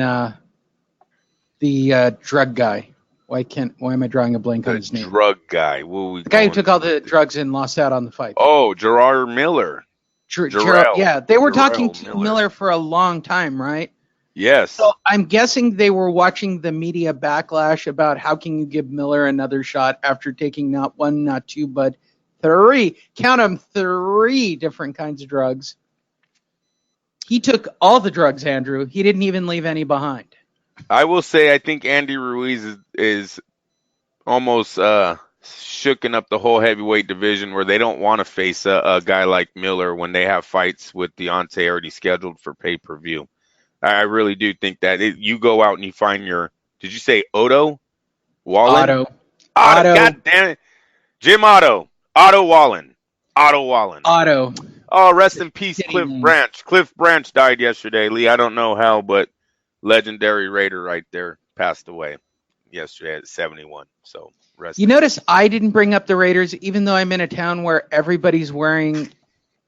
the drug guy? Why am I drawing a blank on his name? Drug guy. The guy who took all the drugs and lost out on the fight. Oh, Gerard Miller. Gerald, yeah, they were talking to Miller for a long time, right? Yes. So I'm guessing they were watching the media backlash about how can you give Miller another shot after taking not one, not two, but three different kinds of drugs. He took all the drugs, Andrew. He didn't even leave any behind. I will say I think Andy Ruiz is almost shooken up the whole heavyweight division where they don't want to face a guy like Miller when they have fights with Deontay already scheduled for pay-per-view. I really do think that you go out and you find did you say Otto Wallen? Otto. God damn it. Jim Otto. Otto Wallen. Otto. Oh, rest in peace, Cliff Branch. Cliff Branch died yesterday, Lee. I don't know how, but legendary Raider right there passed away yesterday at 71. So you notice I didn't bring up the Raiders, even though I'm in a town where everybody's wearing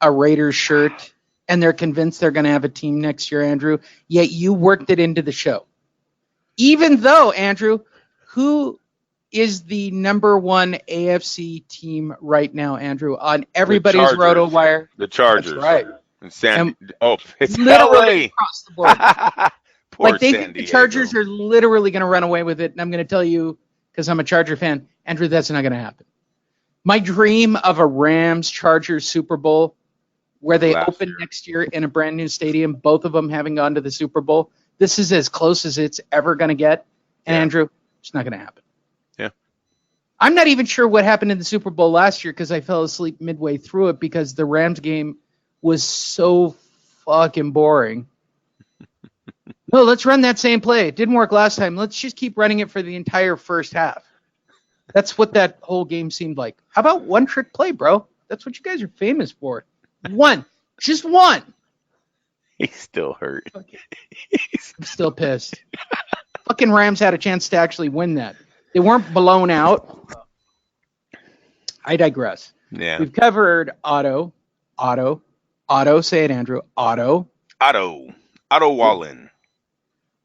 a Raiders shirt and they're convinced they're going to have a team next year, Andrew. Yet you worked it into the show. Even though, Andrew, who is the number one AFC team right now, Andrew, on everybody's RotoWire? The Chargers. That's right. It's literally LA. Across the board. Poor they San think the Diego. Chargers are literally going to run away with it, and I'm going to tell you, because I'm a Charger fan, Andrew, that's not going to happen. My dream of a Rams-Chargers Super Bowl where they open next year in a brand new stadium, both of them having gone to the Super Bowl, this is as close as it's ever going to get. And Andrew, it's not going to happen. Yeah. I'm not even sure what happened in the Super Bowl last year because I fell asleep midway through it because the Rams game was so fucking boring. No, let's run that same play. It didn't work last time. Let's just keep running it for the entire first half. That's what that whole game seemed like. How about one-trick play, bro? That's what you guys are famous for. One. Just one. He's still hurt. I'm still pissed. Fucking Rams had a chance to actually win that. They weren't blown out. I digress. Yeah. We've covered Otto. Say it, Andrew. Otto Wallen.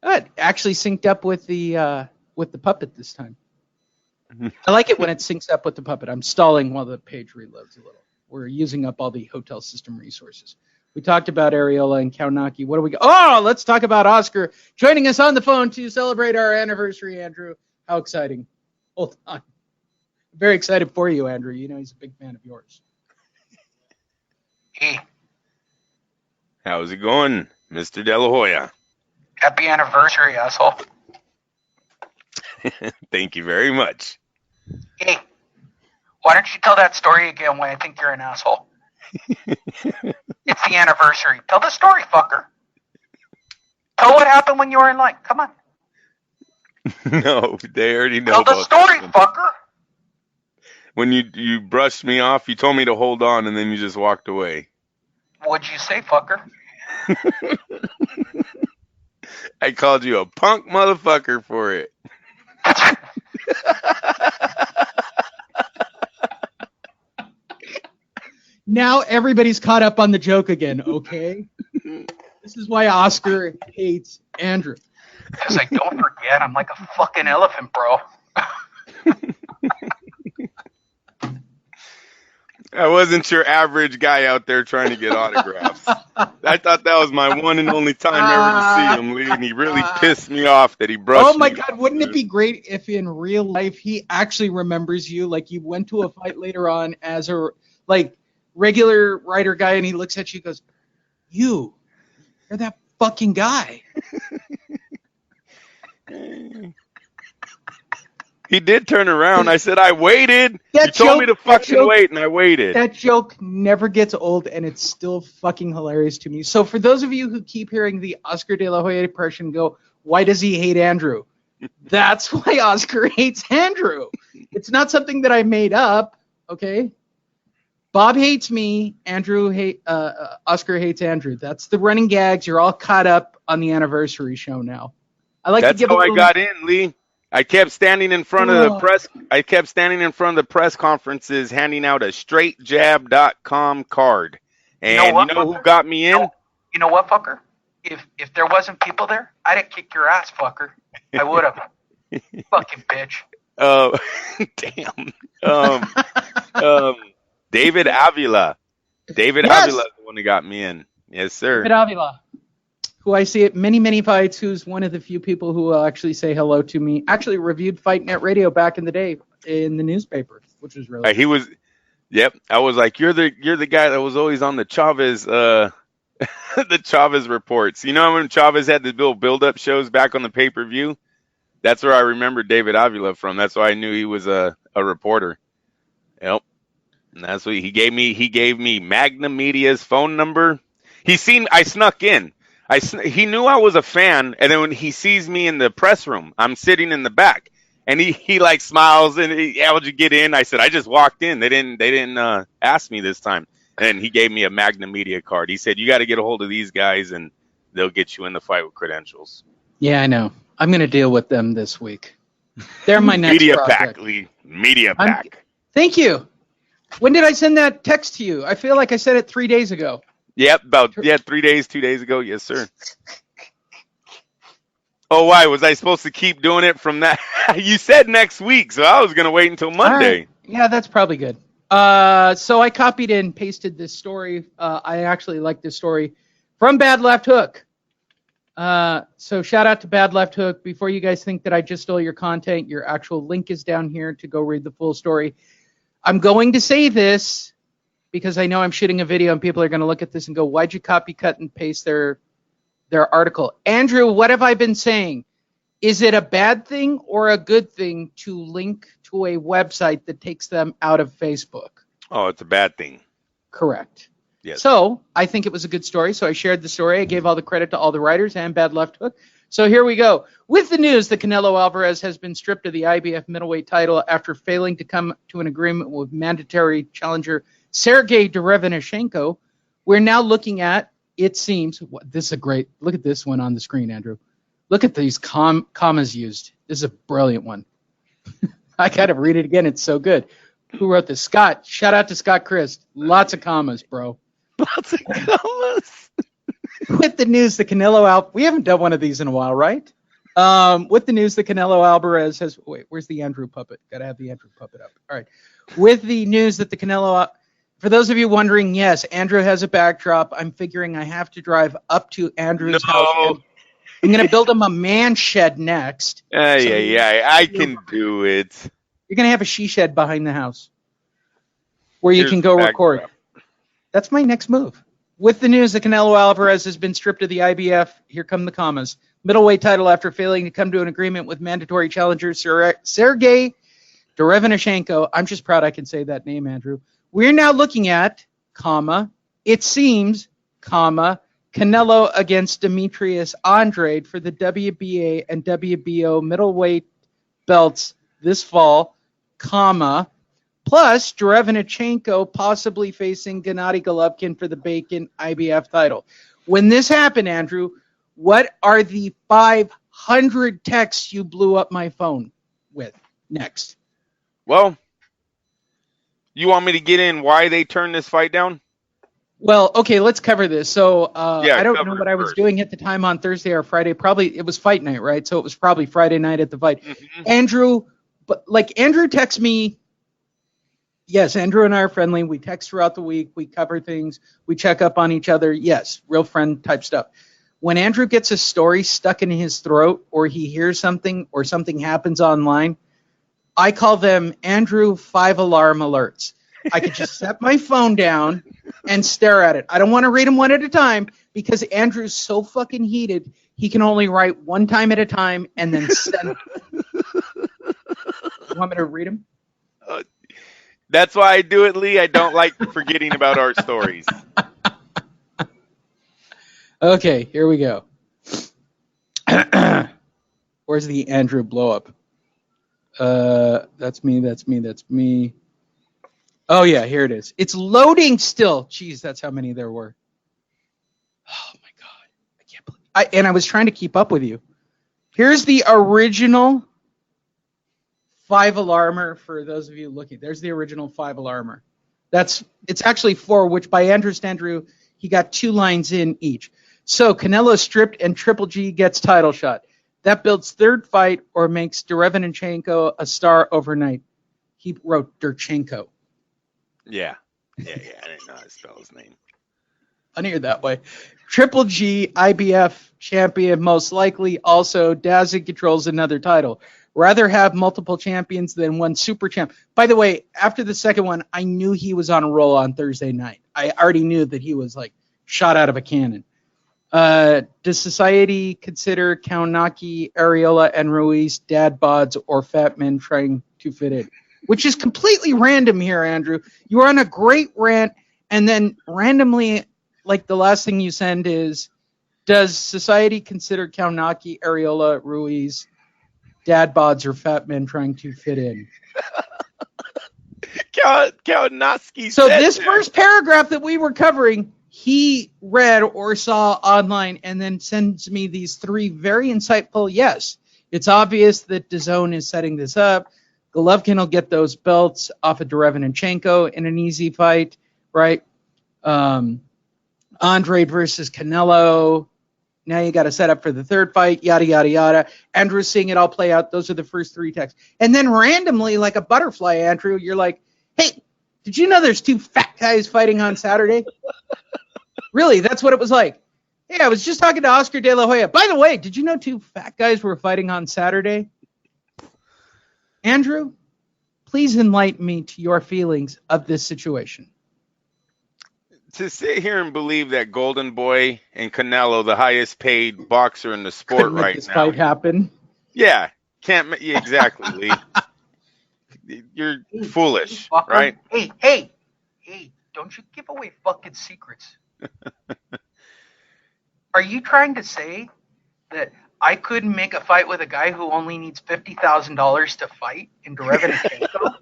It actually synced up with the puppet this time. I like it when it syncs up with the puppet. I'm stalling while the page reloads a little. We're using up all the hotel system resources. We talked about Arreola and Kownacki. What do we got? Oh, let's talk about Oscar joining us on the phone to celebrate our anniversary, Andrew. How exciting. Hold on. Very excited for you, Andrew. You know he's a big fan of yours. Hey. How's it going, Mr. De La Hoya? Happy anniversary, asshole. Thank you very much. Hey, why don't you tell that story again why I think you're an asshole? It's the anniversary. Tell the story, fucker. Tell what happened when you were in line. Come on. No, they already know. Tell the story, fucker. When you brushed me off, you told me to hold on, and then you just walked away. What'd you say, fucker? I called you a punk motherfucker for it. Now everybody's caught up on the joke again, okay? This is why Oscar hates Andrew. Because I don't forget, I'm like a fucking elephant, bro. I wasn't your average guy out there trying to get autographs. I thought that was my one and only time ever to see him, Lee, and he really pissed me off that he brushed me. Oh my God, wouldn't it be great if in real life he actually remembers you, like you went to a fight later on as a regular writer guy, and he looks at you and goes, you're that fucking guy. He did turn around. I said, I waited. You told me to fucking wait, and I waited. That joke never gets old, and it's still fucking hilarious to me. So for those of you who keep hearing the Oscar De La Hoya impression go, why does he hate Andrew? That's why Oscar hates Andrew. It's not something that I made up, okay? Bob hates me. Oscar hates Andrew. That's the running gags. You're all caught up on the anniversary show now. That's how I got in, Lee. I kept standing in front of the press. I kept standing in front of the press conferences, handing out a straightjab.com card. And you know who got me in? You know what, fucker? If there wasn't people there, I'd have kicked your ass, fucker. I would have. Fucking bitch. Damn. David Avila. David Avila is the one who got me in. Yes, sir. David Avila, who I see at many, many fights, who's one of the few people who will actually say hello to me. Actually reviewed Fight Net Radio back in the day in the newspaper, which was really he was. Yep, I was like, you're the guy that was always on the Chavez the Chavez reports. You know when Chavez had the build-up shows back on the pay-per-view? That's where I remember David Avila from. That's why I knew he was a reporter. Yep. And that's what he gave me. He gave me Magna Media's phone number. I snuck in. He knew I was a fan, and then when he sees me in the press room, I'm sitting in the back, and he like smiles and how would you get in? I said I just walked in. They didn't ask me this time. And he gave me a Magna Media card. He said you got to get a hold of these guys, and they'll get you in the fight with credentials. Yeah, I know. I'm going to deal with them this week. They're my next Media project. Pack, Lee. Media Pack. Thank you. When did I send that text to you? I feel like I said it 3 days ago. Yep, 2 days ago. Yes, sir. Oh, why? Was I supposed to keep doing it from that? You said next week, so I was going to wait until Monday. Right. Yeah, that's probably good. So I copied and pasted this story. I actually like this story from Bad Left Hook. So shout out to Bad Left Hook. Before you guys think that I just stole your content, your actual link is down here to go read the full story. I'm going to say this because I know I'm shooting a video and people are going to look at this and go, why'd you copy, cut, and paste their article? Andrew, what have I been saying? Is it a bad thing or a good thing to link to a website that takes them out of Facebook? Oh, it's a bad thing. Correct. Yes. So I think it was a good story. So I shared the story. I gave all the credit to all the writers and Bad Left Hook. So here we go. With the news that Canelo Alvarez has been stripped of the IBF middleweight title after failing to come to an agreement with mandatory challenger Sergey Derevyanchenko, we're now looking at, it seems, this is a great, look at this one on the screen, Andrew. Look at these commas used. This is a brilliant one. I got to read it again. It's so good. Who wrote this? Scott. Shout out to Scott Christ. Lots of commas, bro. Lots of commas. With the news that Canelo we haven't done one of these in a while, right? With the news that Canelo Alvarez has, wait, where's the Andrew puppet? Got to have the Andrew puppet up. All right. With the news that the Canelo, for those of you wondering, yes, Andrew has a backdrop. I'm figuring I have to drive up to Andrew's house. I'm going to build him a man shed next. I can do it. You're going to have a she shed behind the house where you can go record. That's my next move. With the news that Canelo Alvarez has been stripped of the IBF, here come the commas, middleweight title after failing to come to an agreement with mandatory challenger Sergey Derevyanchenko. I'm just proud I can say that name, Andrew. We're now looking at, comma, it seems, comma, Canelo against Demetrius Andrade for the WBA and WBO middleweight belts this fall, comma, plus Derevyanchenko possibly facing Gennady Golovkin for the vacant IBF title. When this happened, Andrew, what are the 500 texts you blew up my phone with next? Well, you want me to get in why they turned this fight down? Well, okay, let's cover this. So I don't know what I was first. doing at the time on Thursday or Friday. Probably it was fight night, right? So it was probably Friday night at the fight. Mm-hmm. Andrew texts me. Yes, Andrew and I are friendly. We text throughout the week. We cover things. We check up on each other. Yes, real friend type stuff. When Andrew gets a story stuck in his throat or he hears something or something happens online, I call them Andrew 5-alarm alerts. I could just set my phone down and stare at it. I don't want to read them one at a time because Andrew's so fucking heated, he can only write one time at a time and then send it. You want me to read them? That's why I do it, Lee. I don't like forgetting about our stories. Okay, here we go. Where's the Andrew blow up? That's me. Oh yeah, here it is. It's loading still. Jeez, that's how many there were. Oh my God. I can't believe I was trying to keep up with you. Here's the original 5 alarmer for those of you looking. There's the original 5 alarmer. It's actually 4, which by Andrew, he got 2 lines in each. So Canelo stripped and Triple G gets title shot. That builds third fight or makes Derevanchenko a star overnight. He wrote Derchenko. Yeah. I didn't know how to spell his name. Funnier that way. Triple G, IBF champion, most likely. Also, Dazin controls another title. Rather have multiple champions than one super champ. By the way, after the second one, I knew he was on a roll on Thursday night. I already knew that he was like shot out of a cannon. Does society consider Kownacki, Arreola, and Ruiz dad bods or fat men trying to fit in? Which is completely random here, Andrew. You are on a great rant, and then randomly, like the last thing you send is, does society consider Kownacki, Arreola, Ruiz dad bods or fat men trying to fit in? Kownacki. So this first paragraph that we were covering, he read or saw online and then sends me these 3 very insightful, yes, it's obvious that DAZN is setting this up. Golovkin will get those belts off of Derevanchenko in an easy fight, right? Andre versus Canelo. Now you got to set up for the third fight, yada, yada, yada. Andrew's seeing it all play out. Those are the first 3 texts. And then randomly, like a butterfly, Andrew, you're like, hey, did you know there's 2 fat guys fighting on Saturday? Really, that's what it was like. Hey, I was just talking to Oscar De La Hoya. By the way, did you know 2 fat guys were fighting on Saturday? Andrew, please enlighten me to your feelings of this situation. To sit here and believe that Golden Boy and Canelo, the highest paid boxer in the sport Couldn't right make this now. fight happen. Yeah, exactly, Lee. You're foolish, right? Hey, don't you give away fucking secrets. Are you trying to say that I couldn't make a fight with a guy who only needs $50,000 to fight in Derevanchenko?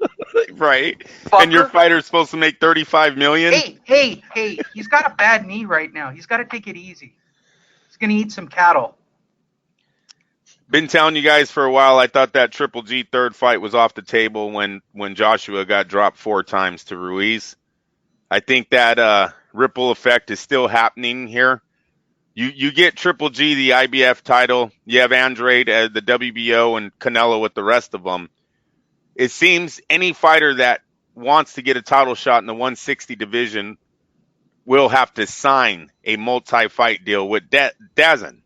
Right. Fucker. And your fighter's supposed to make $35 million? Hey, he's got a bad knee right now. He's got to take it easy. He's going to eat some cattle. Been telling you guys for a while, I thought that Triple G third fight was off the table when Joshua got dropped 4 times to Ruiz. I think that ripple effect is still happening here. You get Triple G the IBF title. You have Andrade as the WBO and Canelo with the rest of them. It seems any fighter that wants to get a title shot in the 160 division will have to sign a multi-fight deal with DAZN.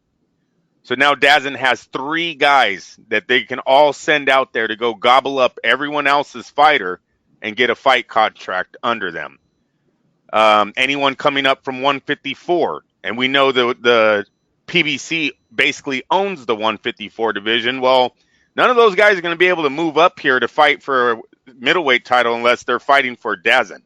So now DAZN has 3 guys that they can all send out there to go gobble up everyone else's fighter and get a fight contract under them. Anyone coming up from 154, and we know the PBC basically owns the 154 division. Well, none of those guys are going to be able to move up here to fight for a middleweight title unless they're fighting for DAZN.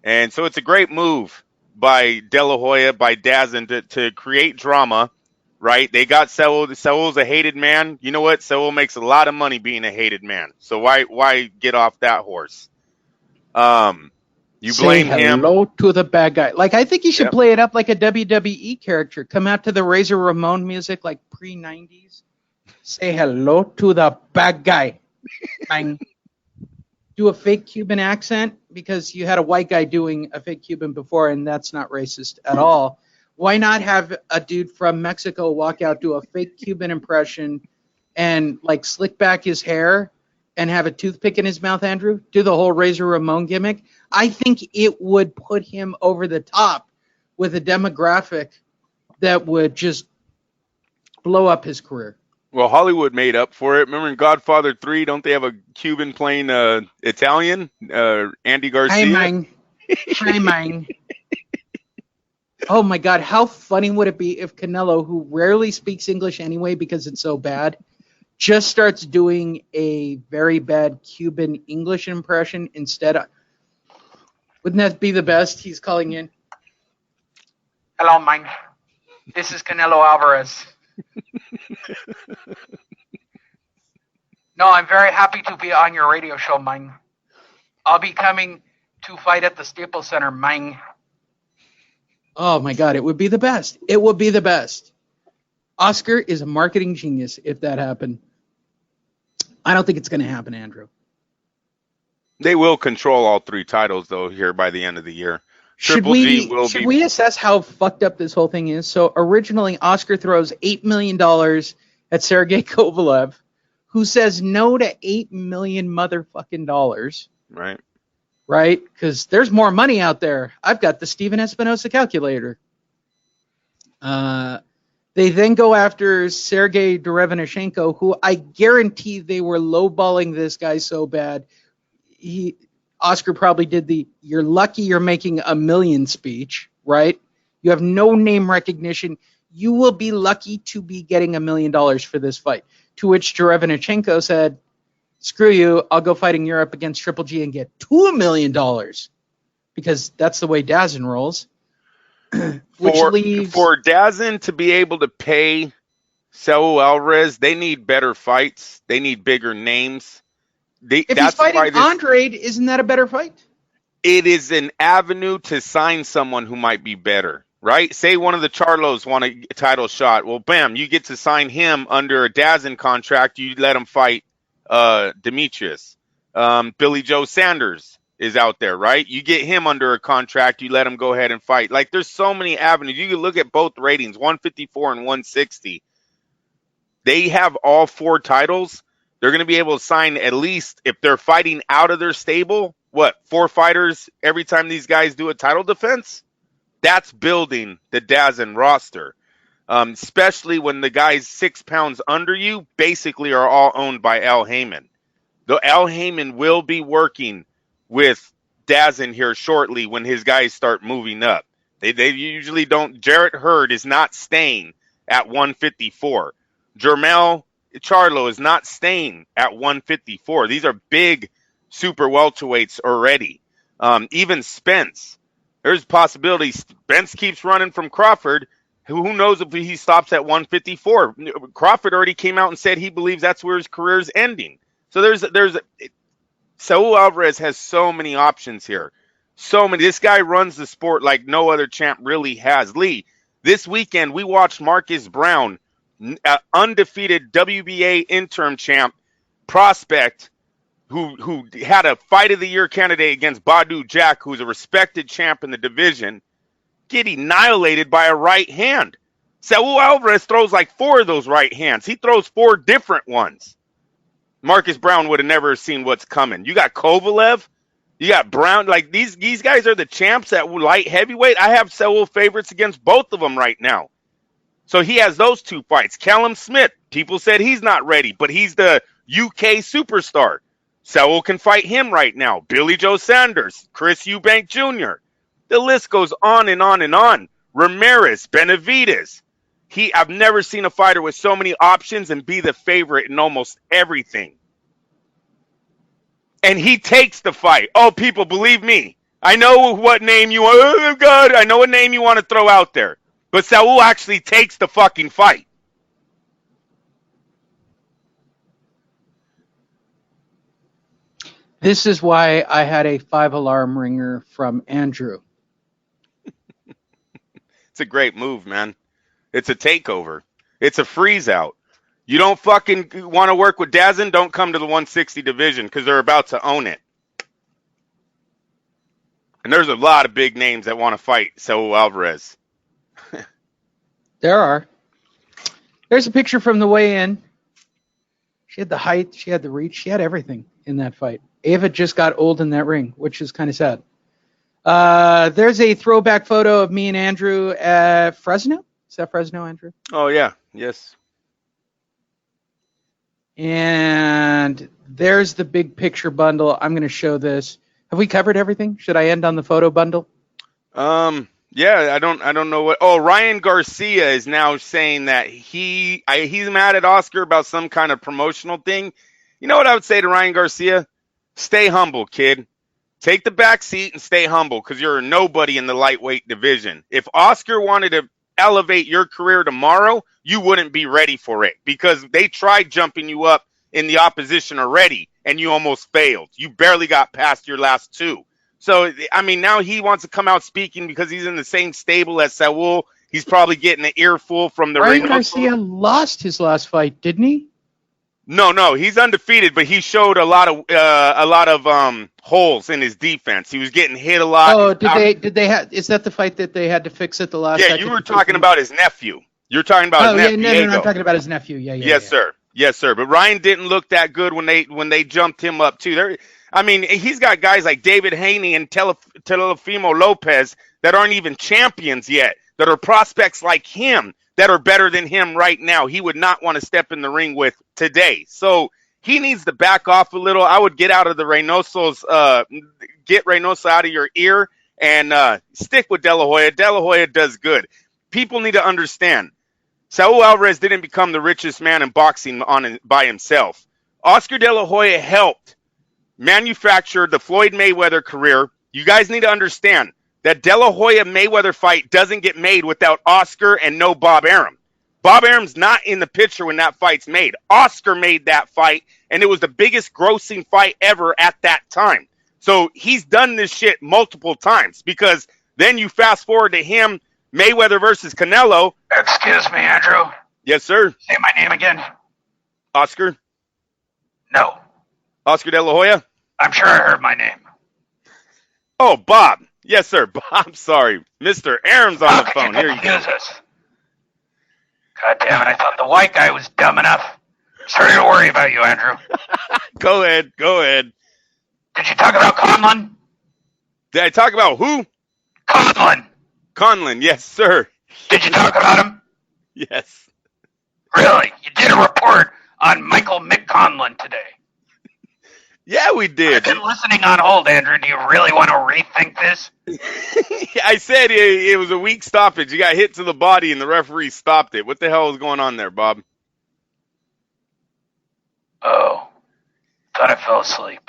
And so it's a great move by De La Hoya, by DAZN to create drama, right? They got Sewell. Sewell's a hated man. You know what? Sewell makes a lot of money being a hated man. So why get off that horse? You blame him. Hello to the bad guy. Like, I think he should play it up like a WWE character. Come out to the Razor Ramon music like pre-90s. Say hello to the bad guy. Bang. Do a fake Cuban accent because you had a white guy doing a fake Cuban before, and that's not racist at all. Why not have a dude from Mexico walk out, do a fake Cuban impression, and like slick back his hair and have a toothpick in his mouth, Andrew? Do the whole Razor Ramon gimmick. I think it would put him over the top with a demographic that would just blow up his career. Well, Hollywood made up for it. Remember in Godfather 3, don't they have a Cuban playing Italian? Andy Garcia? Hi, man. Oh, my God. How funny would it be if Canelo, who rarely speaks English anyway because it's so bad, just starts doing a very bad Cuban English impression instead of, wouldn't that be the best? He's calling in. Hello, mine. This is Canelo Alvarez. No, I'm very happy to be on your radio show, mine. I'll be coming to fight at the Staples Center, mine. Oh my God, it would be the best. It would be the best. Oscar is a marketing genius if that happened. I don't think it's going to happen, Andrew. They will control all 3 titles, though, here by the end of the year. Should we assess how fucked up this whole thing is? So originally, Oscar throws $8 million at Sergey Kovalev, who says no to $8 million motherfucking dollars. Right. Right? Because there's more money out there. I've got the Steven Espinosa calculator. They then go after Sergey Derevyanchenko, who I guarantee they were lowballing this guy so bad. Oscar probably did the "you're lucky you're making $1 million" speech, right? You have no name recognition. You will be lucky to be getting $1 million for this fight. To which Derevyanchenko said, screw you, I'll go fight in Europe against Triple G and get $2 million. Because that's the way Dazin rolls. For Dazin to be able to pay Saul Alvarez, they need better fights. They need bigger names. If he's fighting Andrade, isn't that a better fight? It is an avenue to sign someone who might be better, right? Say one of the Charlos want a title shot. Well, bam, you get to sign him under a Dazin contract. You let him fight Demetrius. Billy Joe Sanders is out there, right? You get him under a contract. You let him go ahead and fight. Like, there's so many avenues. You can look at both ratings, 154 and 160. They have all 4 titles. They're going to be able to sign at least, if they're fighting out of their stable, 4 fighters every time these guys do a title defense? That's building the Dazin roster. Especially when the guys 6 pounds under you basically are all owned by Al Heyman. Though Al Heyman will be working with Dazin here shortly when his guys start moving up. They usually don't. Jarrett Hurd is not staying at 154. Jermell Charlo is not staying at 154. These are big super welterweights already. Even Spence. There's a possibility Spence keeps running from Crawford. Who knows if he stops at 154? Crawford already came out and said he believes that's where his career is ending. So Saul Alvarez has so many options here. So many. This guy runs the sport like no other champ really has. Lee, this weekend we watched Marcus Brown, undefeated WBA interim champ prospect who had a fight of the year candidate against Badu Jack, who's a respected champ in the division, get annihilated by a right hand. Saul Alvarez throws like 4 of those right hands. He throws 4 different ones. Marcus Brown would have never seen what's coming. You got Kovalev, you got Brown. Like these guys are the champs at light heavyweight. I have Saul favorites against both of them right now. So he has those 2 fights. Callum Smith, people said he's not ready, but he's the UK superstar. Saul can fight him right now. Billy Joe Sanders, Chris Eubank Jr. The list goes on and on and on. Ramirez, Benavidez. I've never seen a fighter with so many options and be the favorite in almost everything. And he takes the fight. Oh, people, believe me. I know what name you want. Oh, God, I know what name you want to throw out there. But Saul actually takes the fucking fight. This is why I had a 5-alarm ringer from Andrew. It's a great move, man. It's a takeover. It's a freeze out. You don't fucking want to work with Dazin, don't come to the 160 division because they're about to own it. And there's a lot of big names that want to fight Saul Alvarez. There are. There's a picture from the weigh-in. She had the height, she had the reach, she had everything in that fight. Ava just got old in that ring, which is kind of sad. There's a throwback photo of me and Andrew at Fresno. Is that Fresno, Andrew? Oh, yeah. Yes. And there's the big picture bundle. I'm going to show this. Have we covered everything? Should I end on the photo bundle? Yeah, I don't know what. Oh, Ryan Garcia is now saying that he's mad at Oscar about some kind of promotional thing. You know what I would say to Ryan Garcia? Stay humble, kid. Take the back seat and stay humble because you're a nobody in the lightweight division. If Oscar wanted to elevate your career tomorrow, you wouldn't be ready for it because they tried jumping you up in the opposition already and you almost failed. You barely got past your last two. So, I mean, now he wants to come out speaking because he's in the same stable as Saul. He's probably getting an earful from the Ryan Garcia lost his last fight, didn't he? No, he's undefeated, but he showed a lot of holes in his defense. He was getting hit a lot. Oh, did they have? Is that the fight that they had to fix at the last? Yeah, you were talking about his nephew. You're talking about his nephew. No, I'm talking about his nephew. Yes, sir. But Ryan didn't look that good when they jumped him up too. I mean, he's got guys like David Haney and Teofimo Lopez that aren't even champions yet, that are prospects like him that are better than him right now. He would not want to step in the ring with today. So he needs to back off a little. I would get out of the get Reynoso out of your ear and stick with De La Hoya. De La Hoya does good. People need to understand. Saul Alvarez didn't become the richest man in boxing by himself. Oscar De La Hoya helped manufacture the Floyd Mayweather career. You guys need to understand that De La Hoya Mayweather fight doesn't get made without Oscar and no Bob Arum. Bob Arum's not in the picture when that fight's made. Oscar made that fight, and it was the biggest grossing fight ever at that time. So he's done this shit multiple times because then you fast forward to him, Mayweather versus Canelo. Excuse me, Andrew. Yes, sir. Say my name again. Oscar? No. Oscar De La Hoya? I'm sure I heard my name. Oh, Bob. Yes, sir. Bob, sorry. Mr. Arum's on the phone. Here you go. God damn it, I thought the white guy was dumb enough. Sorry to worry about you, Andrew. Go ahead. Did you talk about Conlon? Did I talk about who? Conlon, yes, sir. Did you talk about him? Yes. Really? You did a report on Michael McConlon today. Yeah, we did. I've been listening on hold, Andrew. Do you really want to rethink this? I said it was a weak stoppage. You got hit to the body, and the referee stopped it. What the hell was going on there, Bob? Oh, thought I fell asleep.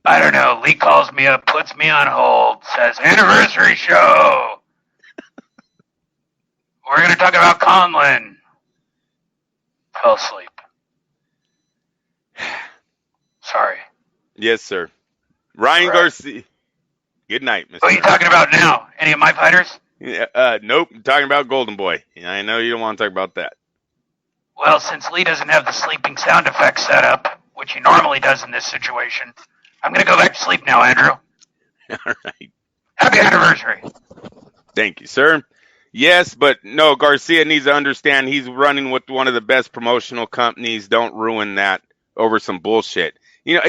I don't know. Lee calls me up, puts me on hold, says, anniversary show. We're going to talk about Conlon. Fell asleep. Sorry. Yes, sir. Ryan Garcia. Good night, Mr. What are you talking about now? Any of my fighters? Yeah, nope. I'm talking about Golden Boy. I know you don't want to talk about that. Well, since Lee doesn't have the sleeping sound effects set up, which he normally does in this situation, I'm going to go back to sleep now, Andrew. All right. Happy anniversary. Thank you, sir. Yes, but no, Garcia needs to understand he's running with one of the best promotional companies. Don't ruin that over some bullshit. You know,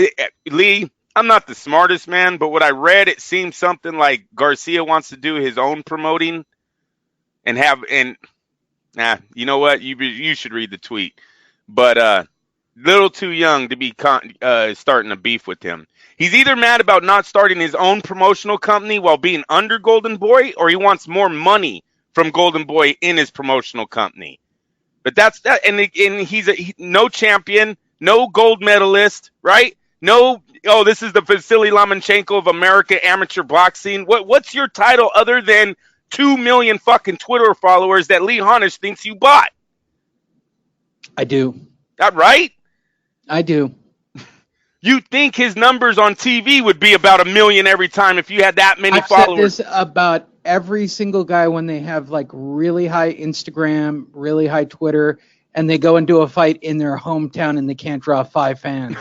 Lee, I'm not the smartest man, but what I read, it seems something like Garcia wants to do his own promoting and you know what? You should read the tweet. But little too young to be starting a beef with him. He's either mad about not starting his own promotional company while being under Golden Boy, or he wants more money from Golden Boy in his promotional company. But that's that, and he's no champion, no gold medalist, right? No, this is the Vasily Lomachenko of America amateur boxing. What's your title other than 2 million fucking Twitter followers that Lee Honish thinks you bought? I do. That right? I do. You think his numbers on TV would be about 1 million every time if you had that many followers? Said this about every single guy when they have like really high Instagram, really high Twitter, and they go and do a fight in their hometown and they can't draw 5 fans.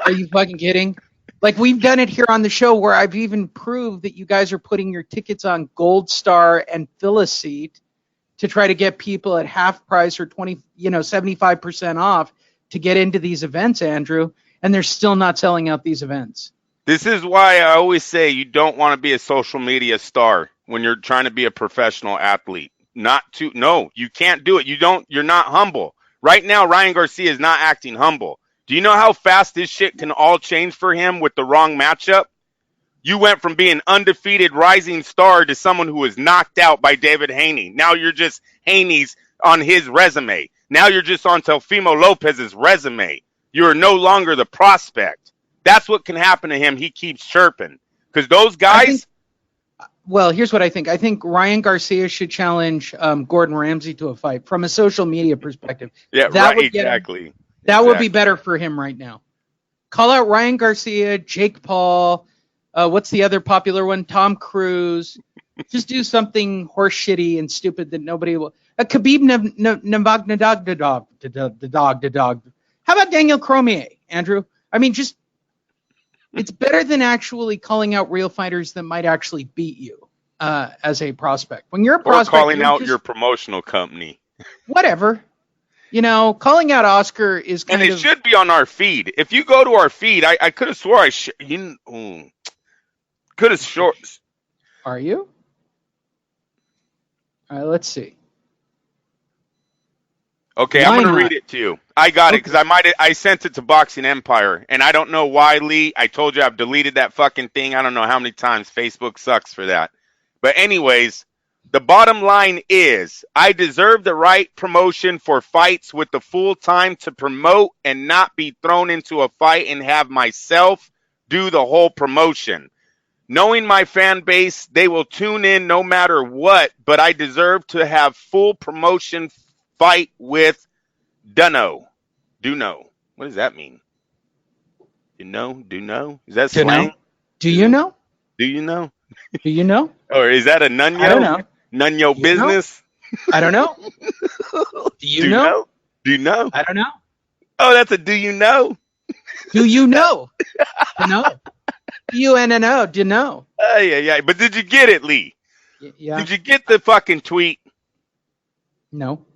Are you fucking kidding? Like, we've done it here on the show where I've even proved that you guys are putting your tickets on Gold Star and Fill a Seat to try to get people at half price or 75% off to get into these events, Andrew, and they're still not selling out these events. This is why I always say you don't want to be a social media star when you're trying to be a professional athlete. No, you can't do it. You're not humble. Right now, Ryan Garcia is not acting humble. Do you know how fast this shit can all change for him with the wrong matchup? You went from being undefeated rising star to someone who was knocked out by David Haney. Now you're just Haney's on his resume. Now you're just on Teofimo Lopez's resume. You're no longer the prospect. That's what can happen to him. He keeps chirping. Because those guys... Well, here's what I think. I think Ryan Garcia should challenge Gordon Ramsay to a fight from a social media perspective. Yeah, that right, exactly. That would be better for him right now. Call out Ryan Garcia, Jake Paul, what's the other popular one? Tom Cruise. Just do something horseshitty and stupid that nobody will. Khabib Nurmagomedov. How about Daniel Cormier, Andrew? I mean, just it's better than actually calling out real fighters that might actually beat you as a prospect. When you're a prospect, or calling out your promotional company. Whatever. You know, calling out Oscar is kind of... And it should be on our feed. If you go to our feed, I could have swore I could have swore. Are you? All right, let's see. Okay, I'm going to read it to you. I got it because I sent it to Boxing Empire, and I don't know why, Lee. I told you I've deleted that fucking thing. I don't know how many times. Facebook sucks for that. But anyways, the bottom line is I deserve the right promotion for fights with the full time to promote and not be thrown into a fight and have myself do the whole promotion. Knowing my fan base, they will tune in no matter what, but I deserve to have full promotion fight with Duno. What does that mean? Duno? Is that slang? Do you know? Do you know? Do you know? Or is that a Nunyo? I don't know. Nunyo business? I don't know. Do you know? Do you know? I don't know. Oh, that's a do you know? Do you know? No. D-U-N-N-O. Do you know? Yeah. But did you get it, Lee? Yeah. Did you get the fucking tweet? No.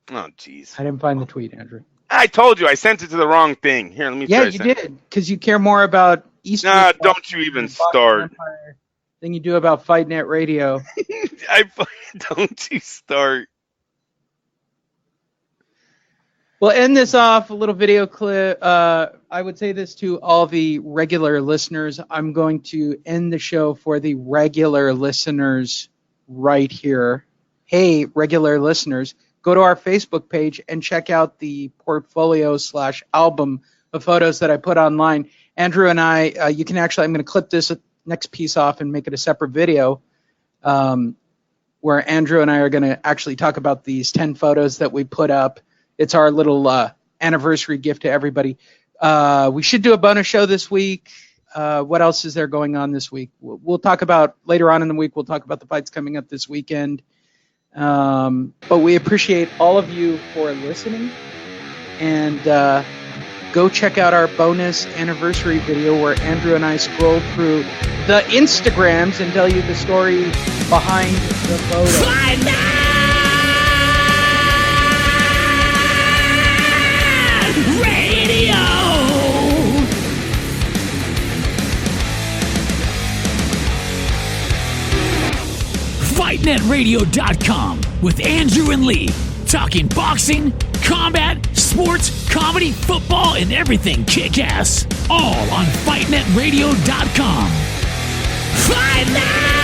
Oh, jeez. I didn't find the tweet, Andrew. I told you. I sent it to the wrong thing. Here, let me try. Yeah, you did. Because you care more about Eastern. Nah, don't you even start. Than you do about Fight Net Radio. Don't you start. We'll end this off, a little video clip. I would say this to all the regular listeners. I'm going to end the show for the regular listeners right here. Hey, regular listeners, go to our Facebook page and check out the portfolio/album of photos that I put online. Andrew and I, you can actually, I'm going to clip this next piece off and make it a separate video where Andrew and I are going to actually talk about these 10 photos that we put up. It's our little anniversary gift to everybody. We should do a bonus show this week. What else is there going on this week? We'll talk about later on in the week. We'll talk about the fights coming up this weekend. But we appreciate all of you for listening. And go check out our bonus anniversary video where Andrew and I scroll through the Instagrams and tell you the story behind the photo. FightNetRadio.com with Andrew and Lee, talking boxing, combat, sports, comedy, football, and everything kick-ass. All on FightNetRadio.com. Fight Net!